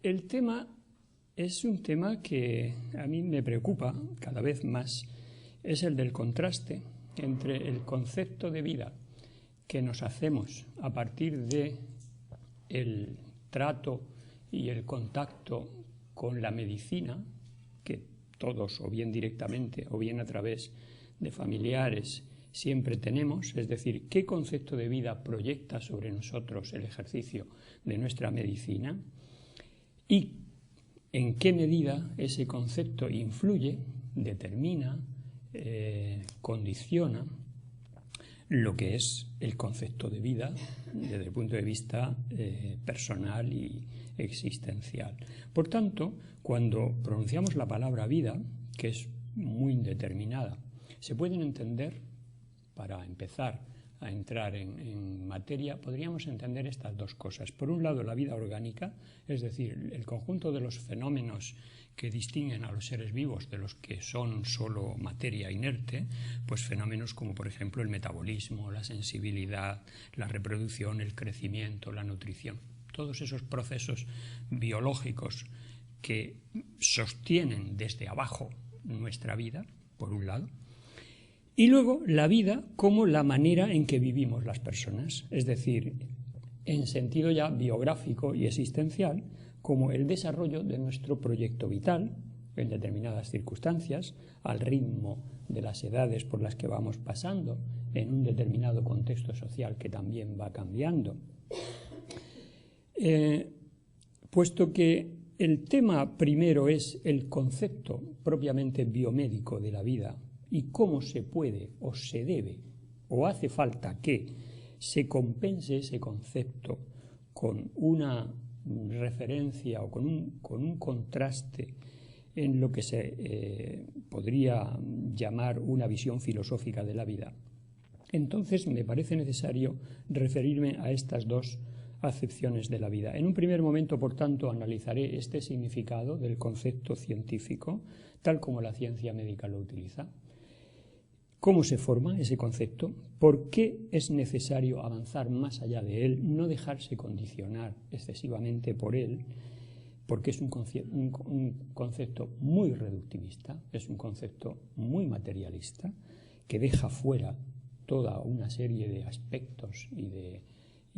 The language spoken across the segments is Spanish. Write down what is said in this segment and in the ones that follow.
el tema es un tema que a mí me preocupa cada vez más, es el del contraste entre el concepto de vida que nos hacemos a partir de el trato y el contacto con la medicina, que todos, o bien directamente o bien a través de familiares, siempre tenemos, es decir, qué concepto de vida proyecta sobre nosotros el ejercicio de nuestra medicina y en qué medida ese concepto influye, determina, condiciona lo que es el concepto de vida desde el punto de vista personal y existencial. Por tanto, cuando pronunciamos la palabra vida, que es muy indeterminada, se pueden entender, para empezar a entrar en materia, podríamos entender estas dos cosas. Por un lado, la vida orgánica, es decir, el conjunto de los fenómenos que distinguen a los seres vivos de los que son solo materia inerte, pues fenómenos como por ejemplo el metabolismo, la sensibilidad, la reproducción, el crecimiento, la nutrición, todos esos procesos biológicos que sostienen desde abajo nuestra vida, por un lado, y luego la vida como la manera en que vivimos las personas, es decir, en sentido ya biográfico y existencial, como el desarrollo de nuestro proyecto vital en determinadas circunstancias, al ritmo de las edades por las que vamos pasando, en un determinado contexto social que también va cambiando. Puesto que el tema primero es el concepto propiamente biomédico de la vida y cómo se puede o se debe o hace falta que se compense ese concepto con una referencia o con un contraste en lo que se podría llamar una visión filosófica de la vida, entonces me parece necesario referirme a estas dos acepciones de la vida. En un primer momento, por tanto, analizaré este significado del concepto científico, tal como la ciencia médica lo utiliza. ¿Cómo se forma ese concepto? ¿Por qué es necesario avanzar más allá de él, no dejarse condicionar excesivamente por él? Porque es un concepto muy reductivista, es un concepto muy materialista, que deja fuera toda una serie de aspectos y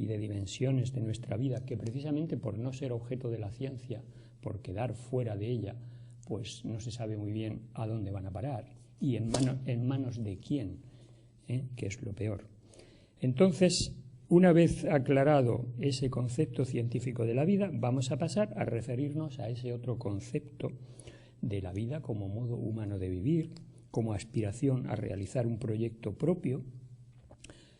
de dimensiones de nuestra vida que precisamente por no ser objeto de la ciencia, por quedar fuera de ella, pues no se sabe muy bien a dónde van a parar. Y en manos de quién, que es lo peor. Entonces, una vez aclarado ese concepto científico de la vida, vamos a pasar a referirnos a ese otro concepto de la vida como modo humano de vivir, como aspiración a realizar un proyecto propio,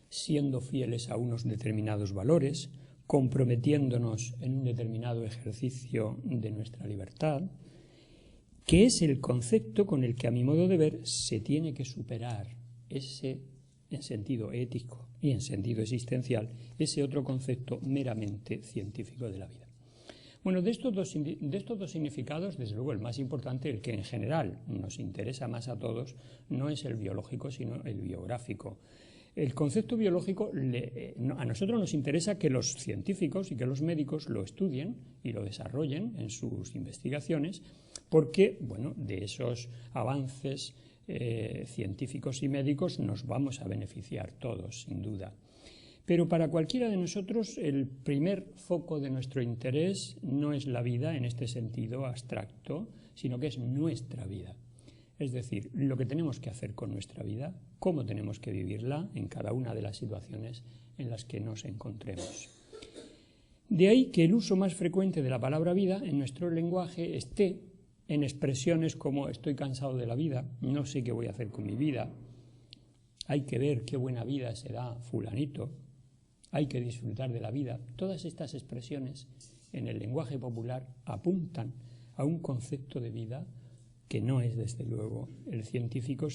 siendo fieles a unos determinados valores, comprometiéndonos en un determinado ejercicio de nuestra libertad, que es el concepto con el que, a mi modo de ver, se tiene que superar ese, en sentido ético y en sentido existencial, ese otro concepto meramente científico de la vida. Bueno, de estos dos significados, desde luego el más importante, el que en general nos interesa más a todos, no es el biológico, sino el biográfico. El concepto biológico, a nosotros nos interesa que los científicos y que los médicos lo estudien y lo desarrollen en sus investigaciones, porque, bueno, de esos avances científicos y médicos nos vamos a beneficiar todos, sin duda. Pero para cualquiera de nosotros el primer foco de nuestro interés no es la vida en este sentido abstracto, sino que es nuestra vida. Es decir, lo que tenemos que hacer con nuestra vida, cómo tenemos que vivirla en cada una de las situaciones en las que nos encontremos. De ahí que el uso más frecuente de la palabra vida en nuestro lenguaje esté en expresiones como estoy cansado de la vida, no sé qué voy a hacer con mi vida, hay que ver qué buena vida se da fulanito, hay que disfrutar de la vida. Todas estas expresiones en el lenguaje popular apuntan a un concepto de vida que no es desde luego el científico,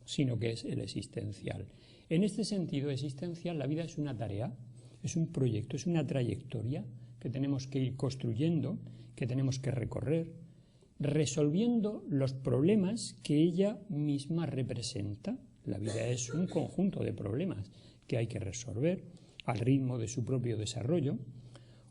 sino que es el existencial. En este sentido existencial, la vida es una tarea, es un proyecto, es una trayectoria que tenemos que ir construyendo, que tenemos que recorrer, resolviendo los problemas que ella misma representa. La vida es un conjunto de problemas que hay que resolver al ritmo de su propio desarrollo.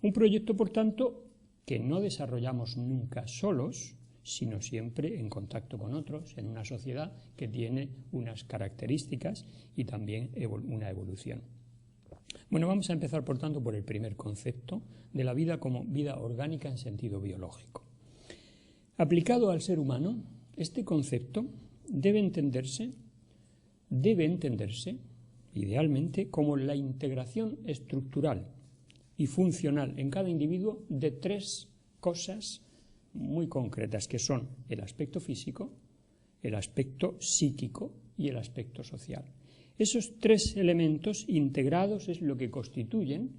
Un proyecto, por tanto, que no desarrollamos nunca solos, sino siempre en contacto con otros, en una sociedad que tiene unas características y también una evolución. Bueno, vamos a empezar, por tanto, por el primer concepto de la vida como vida orgánica en sentido biológico. Aplicado al ser humano, este concepto debe entenderse idealmente como la integración estructural y funcional en cada individuo de tres cosas muy concretas, que son el aspecto físico, el aspecto psíquico y el aspecto social. Esos tres elementos integrados es lo que constituiría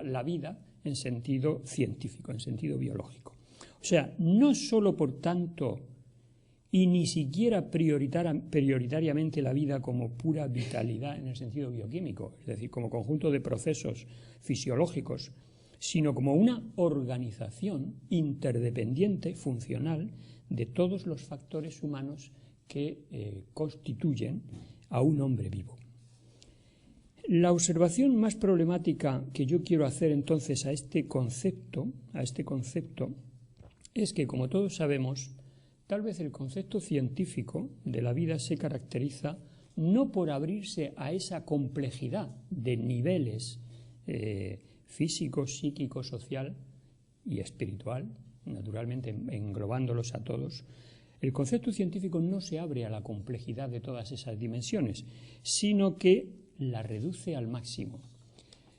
la vida en sentido científico, en sentido biológico. O sea, no solo por tanto y ni siquiera prioritariamente la vida como pura vitalidad en el sentido bioquímico, es decir, como conjunto de procesos fisiológicos, sino como una organización interdependiente, funcional, de todos los factores humanos que constituyen a un hombre vivo. La observación más problemática que yo quiero hacer entonces a este concepto, es que, como todos sabemos, tal vez el concepto científico de la vida se caracteriza no por abrirse a esa complejidad de niveles físico, psíquico, social y espiritual, naturalmente englobándolos a todos. El concepto científico no se abre a la complejidad de todas esas dimensiones, sino que la reduce al máximo.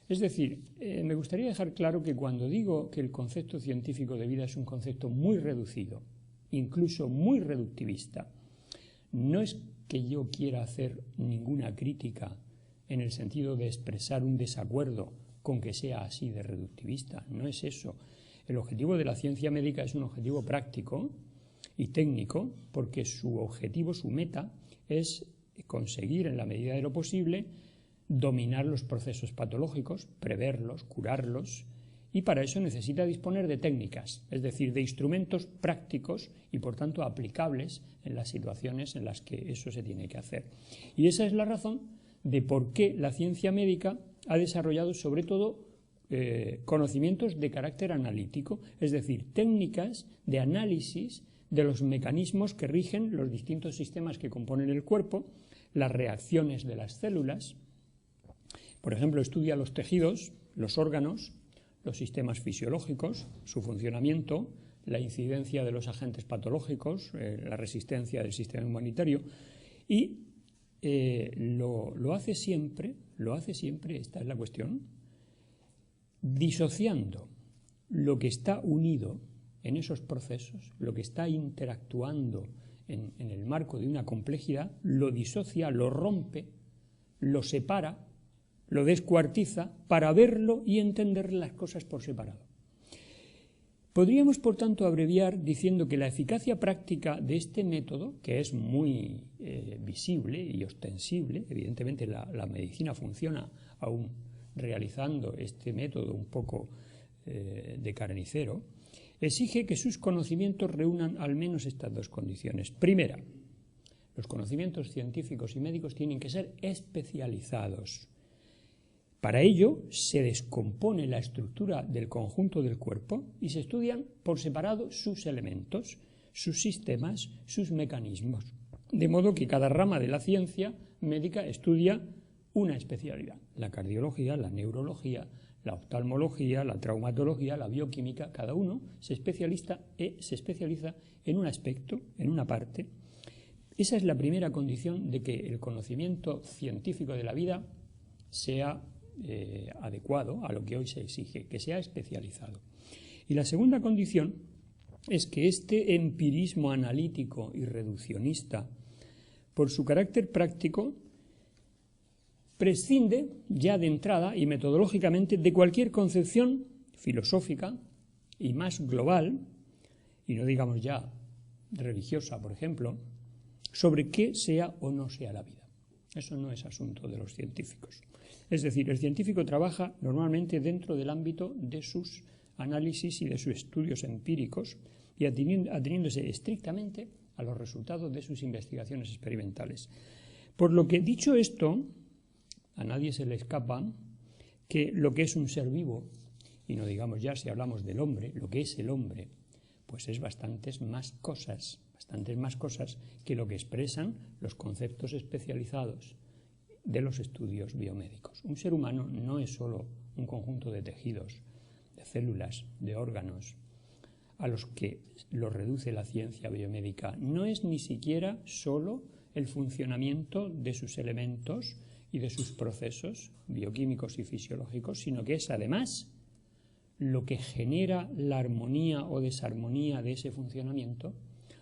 Es decir, me gustaría dejar claro que cuando digo que el concepto científico de vida es un concepto muy reducido, incluso muy reductivista, no es que yo quiera hacer ninguna crítica en el sentido de expresar un desacuerdo con que sea así de reductivista, no es eso. El objetivo de la ciencia médica es un objetivo práctico y técnico, porque su objetivo, su meta, es conseguir en la medida de lo posible dominar los procesos patológicos, preverlos, curarlos, y para eso necesita disponer de técnicas, es decir, de instrumentos prácticos y por tanto aplicables en las situaciones en las que eso se tiene que hacer. Y esa es la razón de por qué la ciencia médica ha desarrollado sobre todo conocimientos de carácter analítico, es decir, técnicas de análisis de los mecanismos que rigen los distintos sistemas que componen el cuerpo, las reacciones de las células. Por ejemplo, estudia los tejidos, los órganos, los sistemas fisiológicos, su funcionamiento, la incidencia de los agentes patológicos, la resistencia del sistema inmunitario, y lo hace siempre, esta es la cuestión, disociando lo que está unido en esos procesos, lo que está interactuando en el marco de una complejidad, lo disocia, lo rompe, lo separa, lo descuartiza para verlo y entender las cosas por separado. Podríamos, por tanto, abreviar diciendo que la eficacia práctica de este método, que es muy visible y ostensible, evidentemente la medicina funciona aún realizando este método un poco de carnicero, exige que sus conocimientos reúnan al menos estas dos condiciones. Primera, los conocimientos científicos y médicos tienen que ser especializados. Para ello se descompone la estructura del conjunto del cuerpo y se estudian por separado sus elementos, sus sistemas, sus mecanismos. De modo que cada rama de la ciencia médica estudia una especialidad: la cardiología, la neurología, la oftalmología, la traumatología, la bioquímica. Cada uno se especializa en un aspecto, en una parte. Esa es la primera condición de que el conocimiento científico de la vida sea adecuado a lo que hoy se exige, que sea especializado. Y la segunda condición es que este empirismo analítico y reduccionista, por su carácter práctico, prescinde ya de entrada y metodológicamente de cualquier concepción filosófica y más global, y no digamos ya religiosa, por ejemplo, sobre qué sea o no sea la vida. Eso no es asunto de los científicos. Es decir, el científico trabaja normalmente dentro del ámbito de sus análisis y de sus estudios empíricos y ateniéndose estrictamente a los resultados de sus investigaciones experimentales. Por lo que, dicho esto, a nadie se le escapa que lo que es un ser vivo y no digamos ya si hablamos del hombre, lo que es el hombre, pues es bastantes más cosas que lo que expresan los conceptos especializados de los estudios biomédicos. Un ser humano no es solo un conjunto de tejidos, de células, de órganos, a los que lo reduce la ciencia biomédica. No es ni siquiera solo el funcionamiento de sus elementos y de sus procesos bioquímicos y fisiológicos, sino que es además lo que genera la armonía o desarmonía de ese funcionamiento.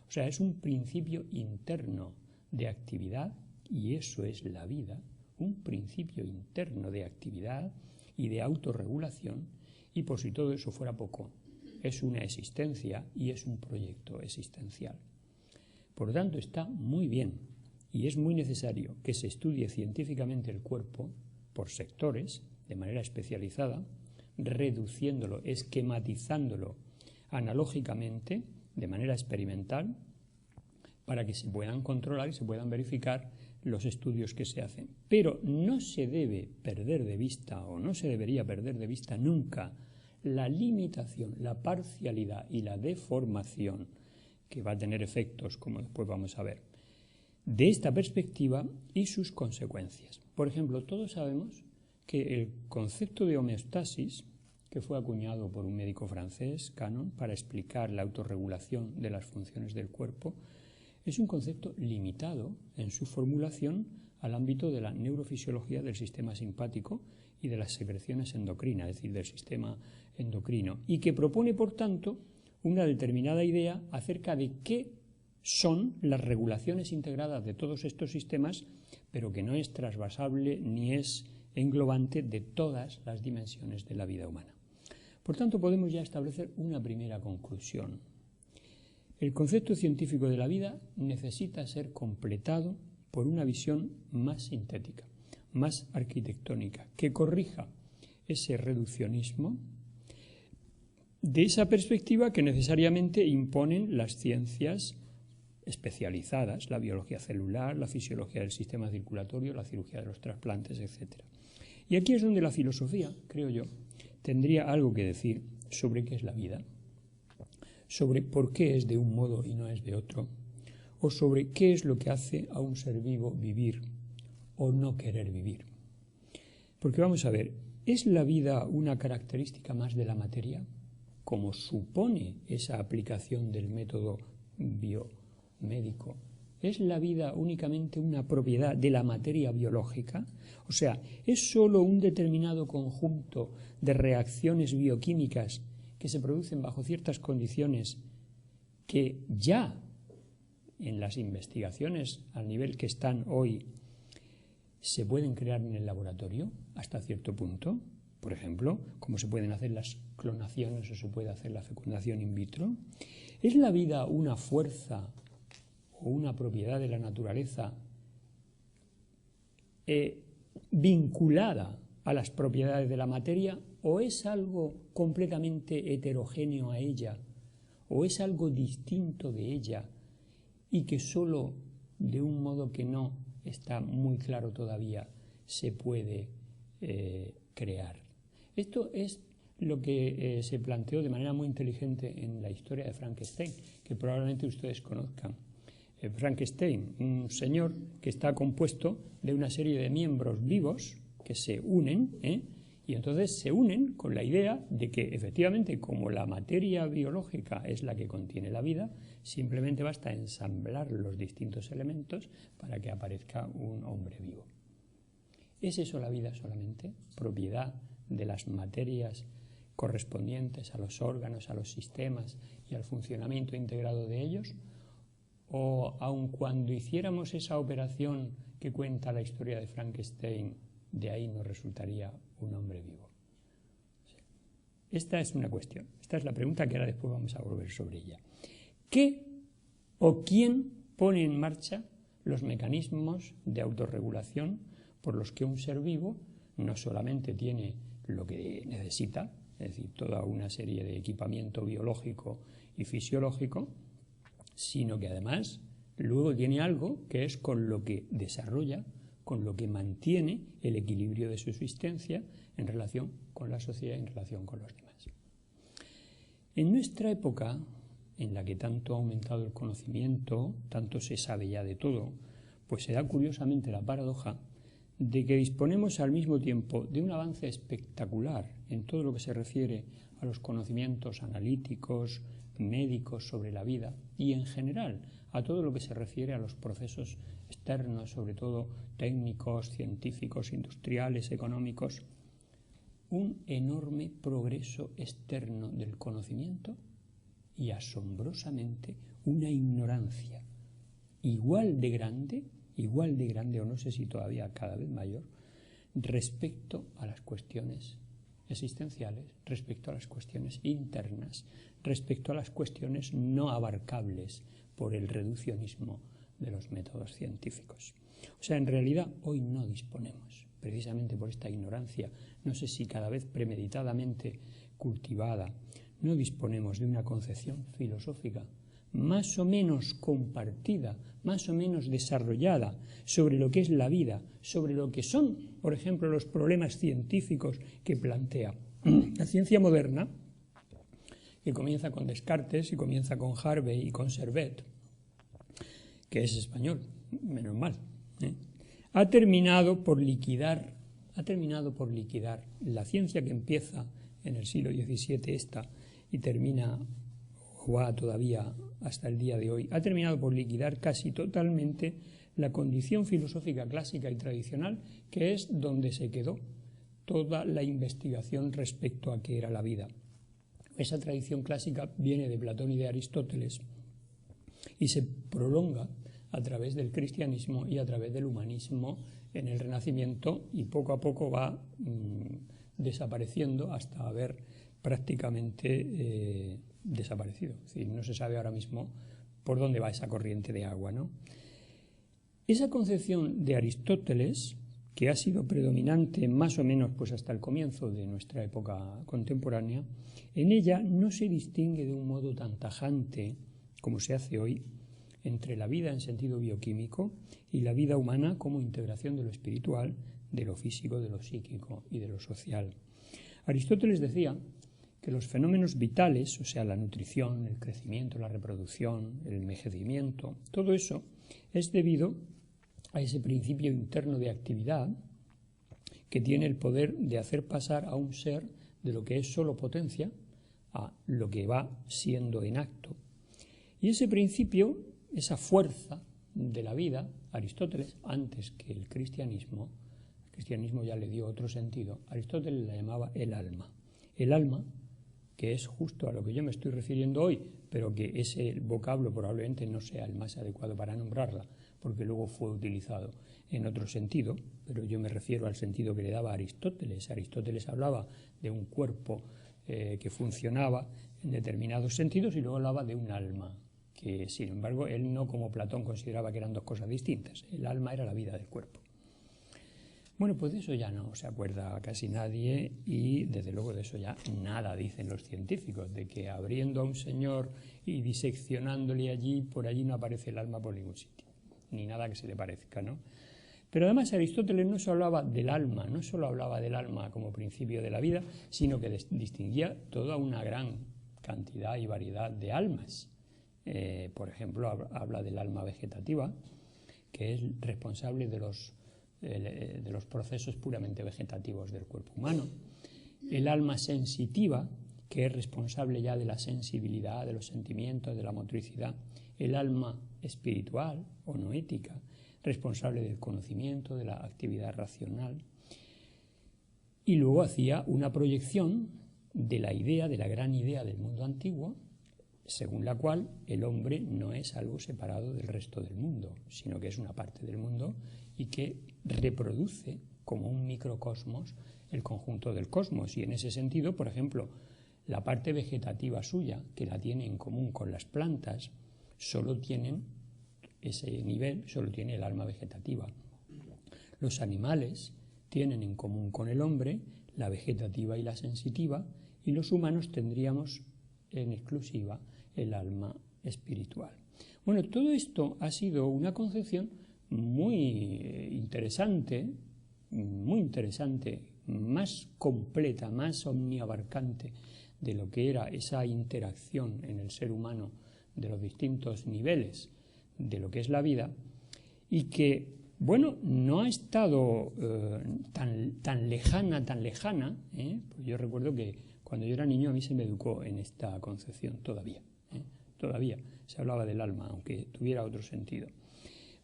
O sea, es un principio interno de actividad, y eso es la vida, un principio interno de actividad y de autorregulación, y por si todo eso fuera poco, es una existencia y es un proyecto existencial. Por lo tanto, está muy bien y es muy necesario que se estudie científicamente el cuerpo por sectores, de manera especializada, reduciéndolo, esquematizándolo analógicamente, de manera experimental, para que se puedan controlar y se puedan verificar los estudios que se hacen. Pero no se debe perder de vista, o no se debería perder de vista nunca, la limitación, la parcialidad y la deformación, que va a tener efectos, como después vamos a ver, de esta perspectiva y sus consecuencias. Por ejemplo, todos sabemos que el concepto de homeostasis, que fue acuñado por un médico francés, Canon, para explicar la autorregulación de las funciones del cuerpo, es un concepto limitado en su formulación al ámbito de la neurofisiología del sistema simpático y de las secreciones endocrinas, es decir, del sistema endocrino, y que propone, por tanto, una determinada idea acerca de qué son las regulaciones integradas de todos estos sistemas, pero que no es transversable ni es englobante de todas las dimensiones de la vida humana. Por tanto, podemos ya establecer una primera conclusión. El concepto científico de la vida necesita ser completado por una visión más sintética, más arquitectónica, que corrija ese reduccionismo de esa perspectiva que necesariamente imponen las ciencias especializadas, la biología celular, la fisiología del sistema circulatorio, la cirugía de los trasplantes, etc. Y aquí es donde la filosofía, creo yo, tendría algo que decir sobre qué es la vida, sobre por qué es de un modo y no es de otro, o sobre qué es lo que hace a un ser vivo vivir o no querer vivir. Porque vamos a ver, ¿es la vida una característica más de la materia, como supone esa aplicación del método biomédico? ¿Es la vida únicamente una propiedad de la materia biológica? O sea, ¿es sólo un determinado conjunto de reacciones bioquímicas que se producen bajo ciertas condiciones que ya en las investigaciones al nivel que están hoy se pueden crear en el laboratorio hasta cierto punto? Por ejemplo, cómo se pueden hacer las clonaciones o se puede hacer la fecundación in vitro. ¿Es la vida una fuerza o una propiedad de la naturaleza vinculada a las propiedades de la materia, o es algo completamente heterogéneo a ella, o es algo distinto de ella y que solo de un modo que no está muy claro todavía se puede crear? Esto es lo que se planteó de manera muy inteligente en la historia de Frankenstein, que probablemente ustedes conozcan. Frankenstein, un señor que está compuesto de una serie de miembros vivos que se unen, y entonces se unen con la idea de que efectivamente, como la materia biológica es la que contiene la vida, simplemente basta ensamblar los distintos elementos para que aparezca un hombre vivo. ¿Es eso la vida solamente? ¿Propiedad de las materias correspondientes a los órganos, a los sistemas y al funcionamiento integrado de ellos? ¿O aun cuando hiciéramos esa operación que cuenta la historia de Frankenstein, de ahí nos resultaría un hombre vivo? Esta es una cuestión, esta es la pregunta que ahora después vamos a volver sobre ella. ¿Qué o quién pone en marcha los mecanismos de autorregulación por los que un ser vivo no solamente tiene lo que necesita, es decir, toda una serie de equipamiento biológico y fisiológico, sino que además luego tiene algo que es con lo que desarrolla, con lo que mantiene el equilibrio de su existencia en relación con la sociedad y en relación con los demás? En nuestra época, en la que tanto ha aumentado el conocimiento, tanto se sabe ya de todo, pues se da curiosamente la paradoja de que disponemos al mismo tiempo de un avance espectacular en todo lo que se refiere a los conocimientos analíticos, médicos sobre la vida y en general a todo lo que se refiere a los procesos externos, sobre todo técnicos, científicos, industriales, económicos, un enorme progreso externo del conocimiento y asombrosamente una ignorancia igual de grande o no sé si todavía cada vez mayor, respecto a las cuestiones existenciales, respecto a las cuestiones internas, respecto a las cuestiones no abarcables por el reduccionismo de los métodos científicos. O sea, en realidad hoy no disponemos, precisamente por esta ignorancia, no sé si cada vez premeditadamente cultivada, no disponemos de una concepción filosófica más o menos compartida, más o menos desarrollada sobre lo que es la vida, sobre lo que son, por ejemplo, los problemas científicos que plantea la ciencia moderna, que comienza con Descartes y comienza con Harvey y con Servet, que es español, menos mal, ha terminado por liquidar la ciencia que empieza en el siglo XVII y termina, o va todavía hasta el día de hoy, ha terminado por liquidar casi totalmente la condición filosófica clásica y tradicional, que es donde se quedó toda la investigación respecto a qué era la vida. Esa tradición clásica viene de Platón y de Aristóteles y se prolonga a través del cristianismo y a través del humanismo en el Renacimiento y poco a poco va desapareciendo hasta haber prácticamente desaparecido. Es decir, no se sabe ahora mismo por dónde va esa corriente de agua, ¿no? Esa concepción de Aristóteles, que ha sido predominante más o menos pues hasta el comienzo de nuestra época contemporánea, en ella no se distingue de un modo tan tajante como se hace hoy entre la vida en sentido bioquímico y la vida humana como integración de lo espiritual, de lo físico, de lo psíquico y de lo social. Aristóteles decía que los fenómenos vitales, o sea, la nutrición, el crecimiento, la reproducción, el envejecimiento, todo eso es debido a ese principio interno de actividad que tiene el poder de hacer pasar a un ser de lo que es solo potencia a lo que va siendo en acto. Y ese principio, esa fuerza de la vida, Aristóteles, antes que el cristianismo ya le dio otro sentido, Aristóteles la llamaba el alma. El alma, que es justo a lo que yo me estoy refiriendo hoy, pero que ese vocablo probablemente no sea el más adecuado para nombrarla, porque luego fue utilizado en otro sentido, pero yo me refiero al sentido que le daba Aristóteles. Aristóteles hablaba de un cuerpo que funcionaba en determinados sentidos y luego hablaba de un alma, que sin embargo él no, como Platón, consideraba que eran dos cosas distintas. El alma era la vida del cuerpo. Bueno, pues de eso ya no se acuerda casi nadie y desde luego de eso ya nada dicen los científicos, de que abriendo a un señor y diseccionándole allí, por allí no aparece el alma por ningún sitio, ni nada que se le parezca, ¿no? Pero además Aristóteles no solo hablaba del alma, no solo hablaba del alma como principio de la vida, sino que distinguía toda una gran cantidad y variedad de almas. Por ejemplo, habla del alma vegetativa, que es responsable de los procesos puramente vegetativos del cuerpo humano, el alma sensitiva, que es responsable ya de la sensibilidad, de los sentimientos, de la motricidad, el alma espiritual o noética, responsable del conocimiento, de la actividad racional, y luego hacía una proyección de la idea, de la gran idea del mundo antiguo, según la cual el hombre no es algo separado del resto del mundo, sino que es una parte del mundo y que reproduce como un microcosmos el conjunto del cosmos. Y en ese sentido, por ejemplo, la parte vegetativa suya, que la tiene en común con las plantas, solo tienen ese nivel, solo tiene el alma vegetativa. Los animales tienen en común con el hombre la vegetativa y la sensitiva, y los humanos tendríamos en exclusiva el alma espiritual. Bueno, todo esto ha sido una concepción muy interesante, más completa, más omniabarcante de lo que era esa interacción en el ser humano de los distintos niveles de lo que es la vida, y que, bueno, no ha estado tan lejana, pues yo recuerdo que cuando yo era niño a mí se me educó en esta concepción todavía se hablaba del alma, aunque tuviera otro sentido.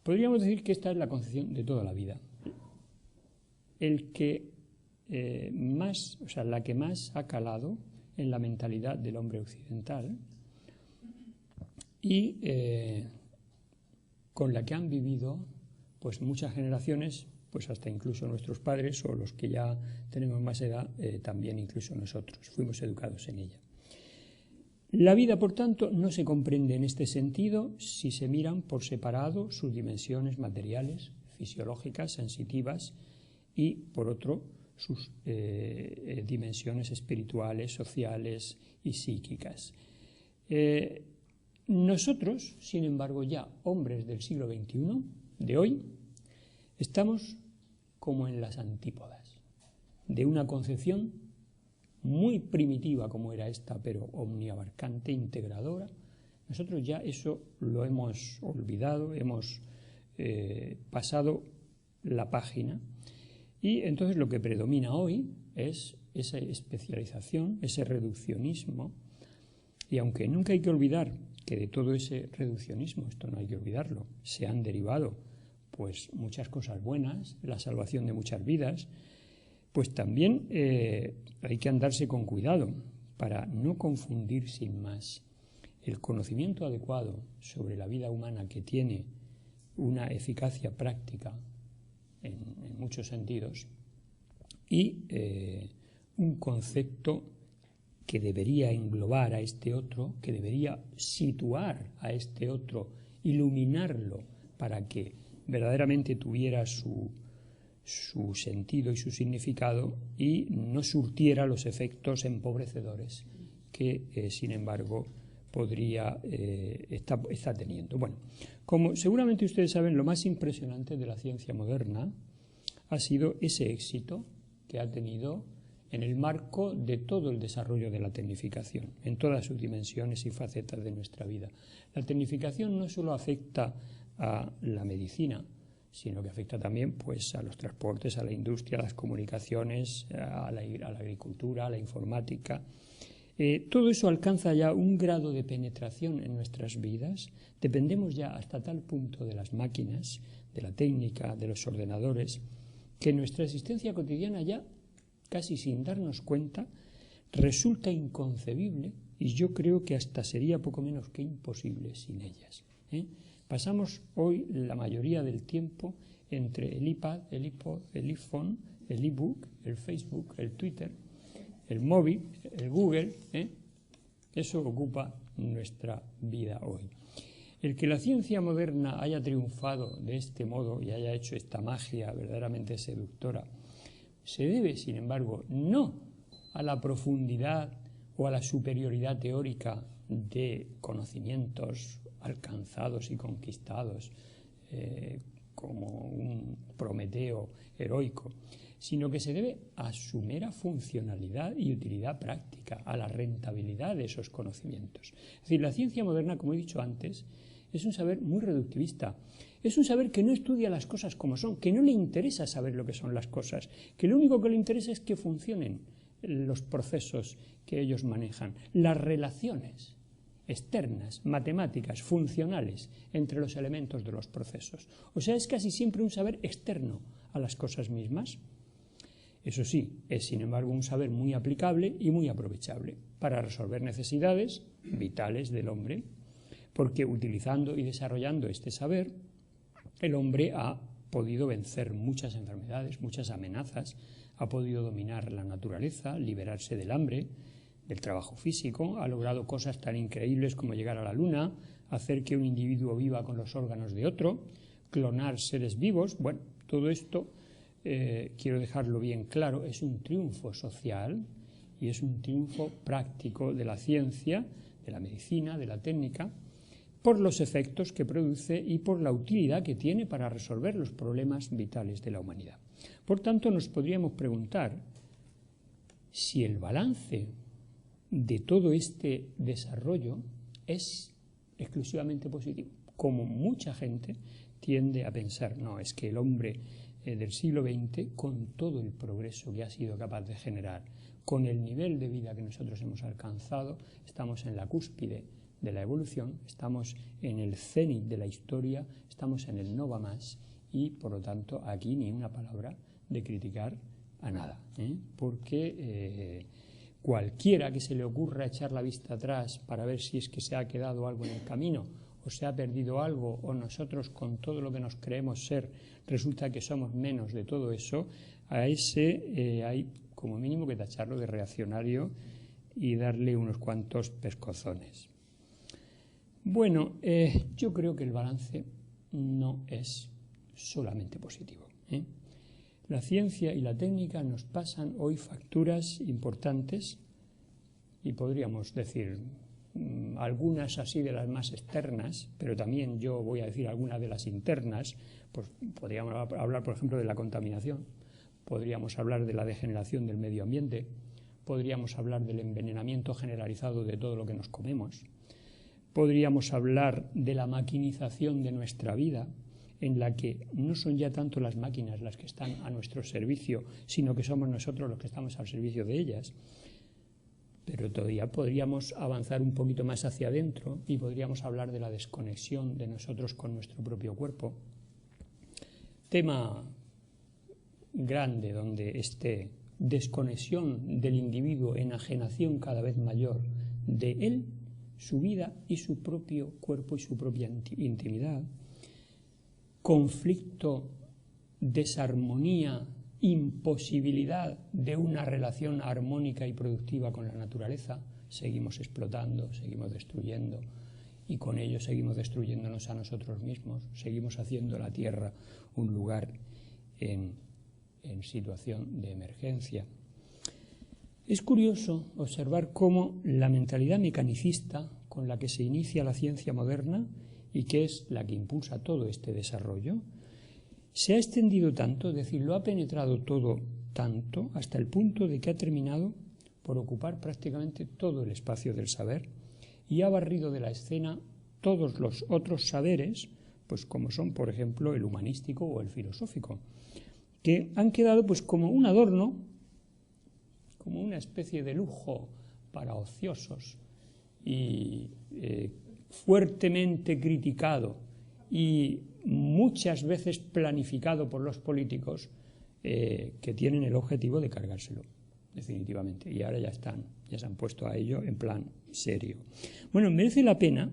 Podríamos decir que esta es la concepción de toda la vida. El que más, o sea, la que más ha calado en la mentalidad del hombre occidental y con la que han vivido pues muchas generaciones, pues hasta incluso nuestros padres o los que ya tenemos más edad, también incluso nosotros, fuimos educados en ella. La vida, por tanto, no se comprende en este sentido si se miran por separado sus dimensiones materiales, fisiológicas, sensitivas y, por otro, sus dimensiones espirituales, sociales y psíquicas. Nosotros, sin embargo, ya hombres del siglo XXI, de hoy, estamos como en las antípodas de una concepción muy primitiva como era esta, pero omniabarcante, integradora. Nosotros ya eso lo hemos olvidado, hemos pasado la página, y entonces lo que predomina hoy es esa especialización, ese reduccionismo, y aunque nunca hay que olvidar que de todo ese reduccionismo, esto no hay que olvidarlo, se han derivado pues muchas cosas buenas, la salvación de muchas vidas, pues también hay que andarse con cuidado para no confundir sin más el conocimiento adecuado sobre la vida humana, que tiene una eficacia práctica en muchos sentidos, y un concepto que debería englobar a este otro, que debería situar a este otro, iluminarlo para que verdaderamente tuviera su sentido y su significado y no surtiera los efectos empobrecedores que, sin embargo, está teniendo. Bueno, como seguramente ustedes saben, lo más impresionante de la ciencia moderna ha sido ese éxito que ha tenido en el marco de todo el desarrollo de la tecnificación, en todas sus dimensiones y facetas de nuestra vida. La tecnificación no solo afecta a la medicina, sino que afecta también pues, a los transportes, a la industria, a las comunicaciones, a la agricultura, a la informática. Todo eso alcanza ya un grado de penetración en nuestras vidas. Dependemos ya hasta tal punto de las máquinas, de la técnica, de los ordenadores, que nuestra existencia cotidiana ya, casi sin darnos cuenta, resulta inconcebible, y yo creo que hasta sería poco menos que imposible sin ellas. Pasamos hoy la mayoría del tiempo entre el iPad, el iPod, el iPhone, el ebook, el Facebook, el Twitter, el móvil, el Google. Eso ocupa nuestra vida hoy. El que la ciencia moderna haya triunfado de este modo y haya hecho esta magia verdaderamente seductora se debe, sin embargo, no a la profundidad o a la superioridad teórica de conocimientos alcanzados y conquistados como un Prometeo heroico, sino que se debe a su mera funcionalidad y utilidad práctica, a la rentabilidad de esos conocimientos. Es decir, la ciencia moderna, como he dicho antes, es un saber muy reductivista. Es un saber que no estudia las cosas como son, que no le interesa saber lo que son las cosas, que lo único que le interesa es que funcionen los procesos que ellos manejan, las relaciones externas, matemáticas, funcionales entre los elementos de los procesos. O sea, es casi siempre un saber externo a las cosas mismas. Eso sí, es sin embargo un saber muy aplicable y muy aprovechable para resolver necesidades vitales del hombre, porque utilizando y desarrollando este saber, el hombre ha podido vencer muchas enfermedades, muchas amenazas, ha podido dominar la naturaleza, liberarse del hambre, del trabajo físico, ha logrado cosas tan increíbles como llegar a la luna, hacer que un individuo viva con los órganos de otro, clonar seres vivos. Bueno, todo esto, quiero dejarlo bien claro, es un triunfo social y es un triunfo práctico de la ciencia, de la medicina, de la técnica, por los efectos que produce y por la utilidad que tiene para resolver los problemas vitales de la humanidad. Por tanto, nos podríamos preguntar si el balance de todo este desarrollo es exclusivamente positivo, como mucha gente tiende a pensar. No, es que el hombre del siglo XX, con todo el progreso que ha sido capaz de generar, con el nivel de vida que nosotros hemos alcanzado, estamos en la cúspide de la evolución, estamos en el cenit de la historia, estamos en el no va más, y por lo tanto aquí ni una palabra de criticar a nada, porque cualquiera que se le ocurra echar la vista atrás para ver si es que se ha quedado algo en el camino o se ha perdido algo, o nosotros con todo lo que nos creemos ser resulta que somos menos de todo eso, a ese hay como mínimo que tacharlo de reaccionario y darle unos cuantos pescozones. Bueno, yo creo que el balance no es solamente positivo. La ciencia y la técnica nos pasan hoy facturas importantes, y podríamos decir algunas así de las más externas, pero también yo voy a decir algunas de las internas. Pues podríamos hablar, por ejemplo, de la contaminación, podríamos hablar de la degeneración del medio ambiente, podríamos hablar del envenenamiento generalizado de todo lo que nos comemos, podríamos hablar de la maquinización de nuestra vida, en la que no son ya tanto las máquinas las que están a nuestro servicio, sino que somos nosotros los que estamos al servicio de ellas. Pero todavía podríamos avanzar un poquito más hacia adentro y podríamos hablar de la desconexión de nosotros con nuestro propio cuerpo. Tema grande donde esté desconexión del individuo, enajenación cada vez mayor de él, su vida y su propio cuerpo y su propia intimidad, conflicto, desarmonía, imposibilidad de una relación armónica y productiva con la naturaleza. Seguimos explotando, seguimos destruyendo, y con ello seguimos destruyéndonos a nosotros mismos, seguimos haciendo la Tierra un lugar en situación de emergencia. Es curioso observar cómo la mentalidad mecanicista con la que se inicia la ciencia moderna, y que es la que impulsa todo este desarrollo, se ha extendido tanto, es decir, lo ha penetrado todo tanto, hasta el punto de que ha terminado por ocupar prácticamente todo el espacio del saber y ha barrido de la escena todos los otros saberes, pues como son, por ejemplo, el humanístico o el filosófico, que han quedado pues como un adorno, como una especie de lujo para ociosos, y fuertemente criticado y muchas veces planificado por los políticos, que tienen el objetivo de cargárselo definitivamente, y ahora ya se han puesto a ello en plan serio. Bueno, merece la pena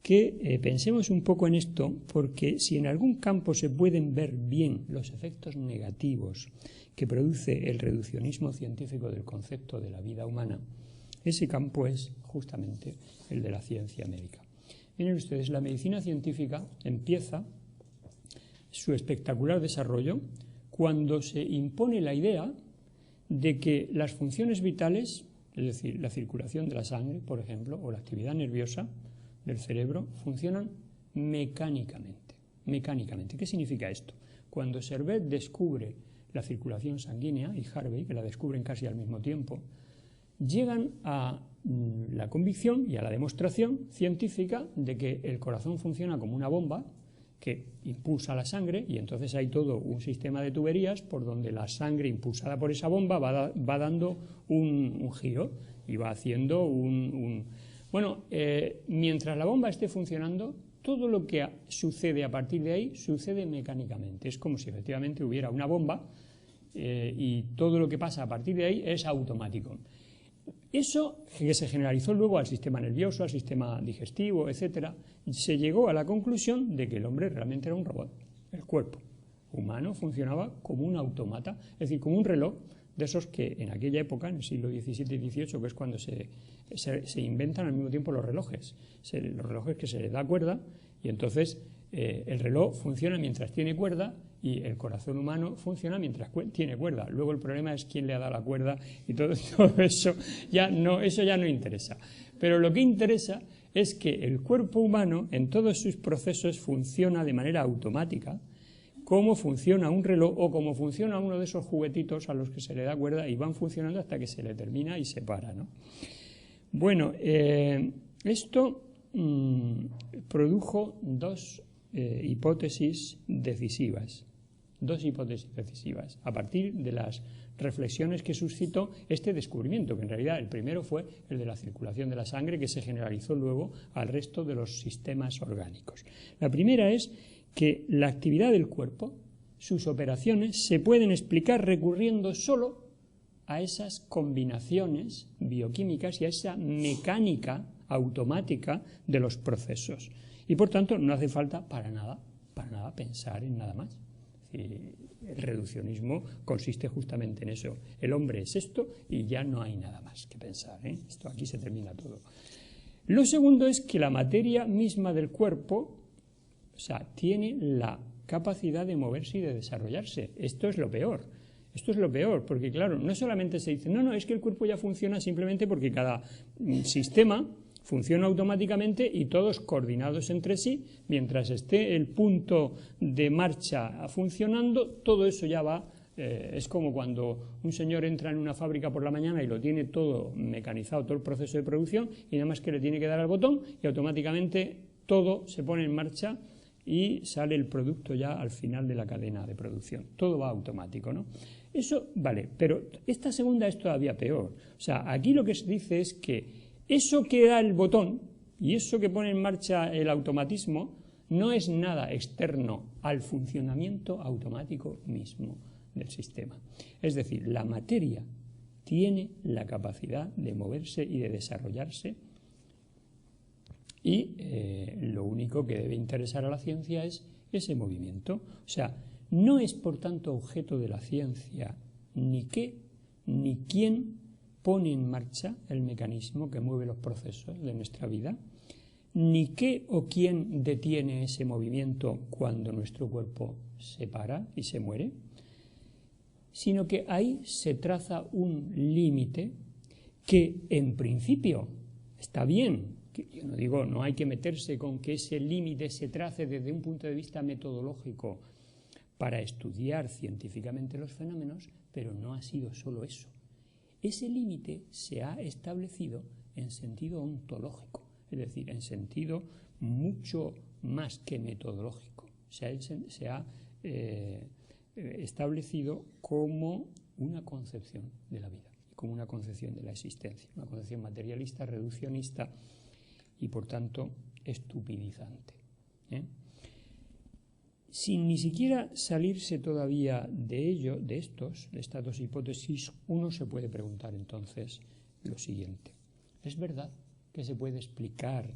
que pensemos un poco en esto, porque si en algún campo se pueden ver bien los efectos negativos que produce el reduccionismo científico del concepto de la vida humana, ese campo es justamente el de la ciencia médica. Miren ustedes, la medicina científica empieza su espectacular desarrollo cuando se impone la idea de que las funciones vitales, es decir, la circulación de la sangre, por ejemplo, o la actividad nerviosa del cerebro, funcionan mecánicamente. Mecánicamente. ¿Qué significa esto? Cuando Servet descubre la circulación sanguínea, y Harvey, que la descubren casi al mismo tiempo, llegan a la convicción y a la demostración científica de que el corazón funciona como una bomba que impulsa la sangre, y entonces hay todo un sistema de tuberías por donde la sangre impulsada por esa bomba va dando un giro y va haciendo Bueno, mientras la bomba esté funcionando, todo lo que sucede a partir de ahí sucede mecánicamente. Es como si efectivamente hubiera una bomba, y todo lo que pasa a partir de ahí es automático. Eso que se generalizó luego al sistema nervioso, al sistema digestivo, etc., se llegó a la conclusión de que el hombre realmente era un robot. El cuerpo humano funcionaba como un autómata, es decir, como un reloj de esos que en aquella época, en el siglo XVII y XVIII, que es cuando se inventan al mismo tiempo los relojes que se les da cuerda, y entonces el reloj funciona mientras tiene cuerda y el corazón humano funciona mientras tiene cuerda. Luego el problema es quién le ha dado la cuerda, y todo eso ya no interesa. Pero lo que interesa es que el cuerpo humano en todos sus procesos funciona de manera automática, cómo funciona un reloj o cómo funciona uno de esos juguetitos a los que se le da cuerda y van funcionando hasta que se le termina y se para, ¿no? Bueno, esto produjo dos hipótesis decisivas. A partir de las reflexiones que suscitó este descubrimiento, que en realidad el primero fue el de la circulación de la sangre, que se generalizó luego al resto de los sistemas orgánicos. La primera es que la actividad del cuerpo, sus operaciones, se pueden explicar recurriendo solo a esas combinaciones bioquímicas y a esa mecánica automática de los procesos. Y por tanto no hace falta para nada pensar en nada más. El reduccionismo consiste justamente en eso. El hombre es esto y ya no hay nada más que pensar, ¿eh? Esto aquí se termina todo. Lo segundo es que la materia misma del cuerpo, o sea, tiene la capacidad de moverse y de desarrollarse. Esto es lo peor, porque claro, no solamente se dice, no, es que el cuerpo ya funciona simplemente porque cada sistema funciona automáticamente y todos coordinados entre sí, mientras esté el punto de marcha funcionando, todo eso ya va. Es como cuando un señor entra en una fábrica por la mañana y lo tiene todo mecanizado, todo el proceso de producción, y nada más que le tiene que dar al botón y automáticamente todo se pone en marcha y sale el producto ya al final de la cadena de producción. Todo va automático, ¿no? Eso vale, pero esta segunda es todavía peor. O sea, aquí lo que se dice es que eso que da el botón y eso que pone en marcha el automatismo no es nada externo al funcionamiento automático mismo del sistema. Es decir, la materia tiene la capacidad de moverse y de desarrollarse y lo único que debe interesar a la ciencia es ese movimiento. O sea, no es por tanto objeto de la ciencia ni qué ni quién pone en marcha el mecanismo que mueve los procesos de nuestra vida, ni qué o quién detiene ese movimiento cuando nuestro cuerpo se para y se muere, sino que ahí se traza un límite que en principio está bien. Yo no digo, no hay que meterse con que ese límite se trace desde un punto de vista metodológico para estudiar científicamente los fenómenos, pero no ha sido solo eso. Ese límite se ha establecido en sentido ontológico, es decir, en sentido mucho más que metodológico. Se ha establecido como una concepción de la vida, como una concepción de la existencia, una concepción materialista, reduccionista y por tanto estupidizante, ¿eh? Sin ni siquiera salirse todavía de ello, de estas dos hipótesis, uno se puede preguntar entonces lo siguiente: ¿es verdad que se puede explicar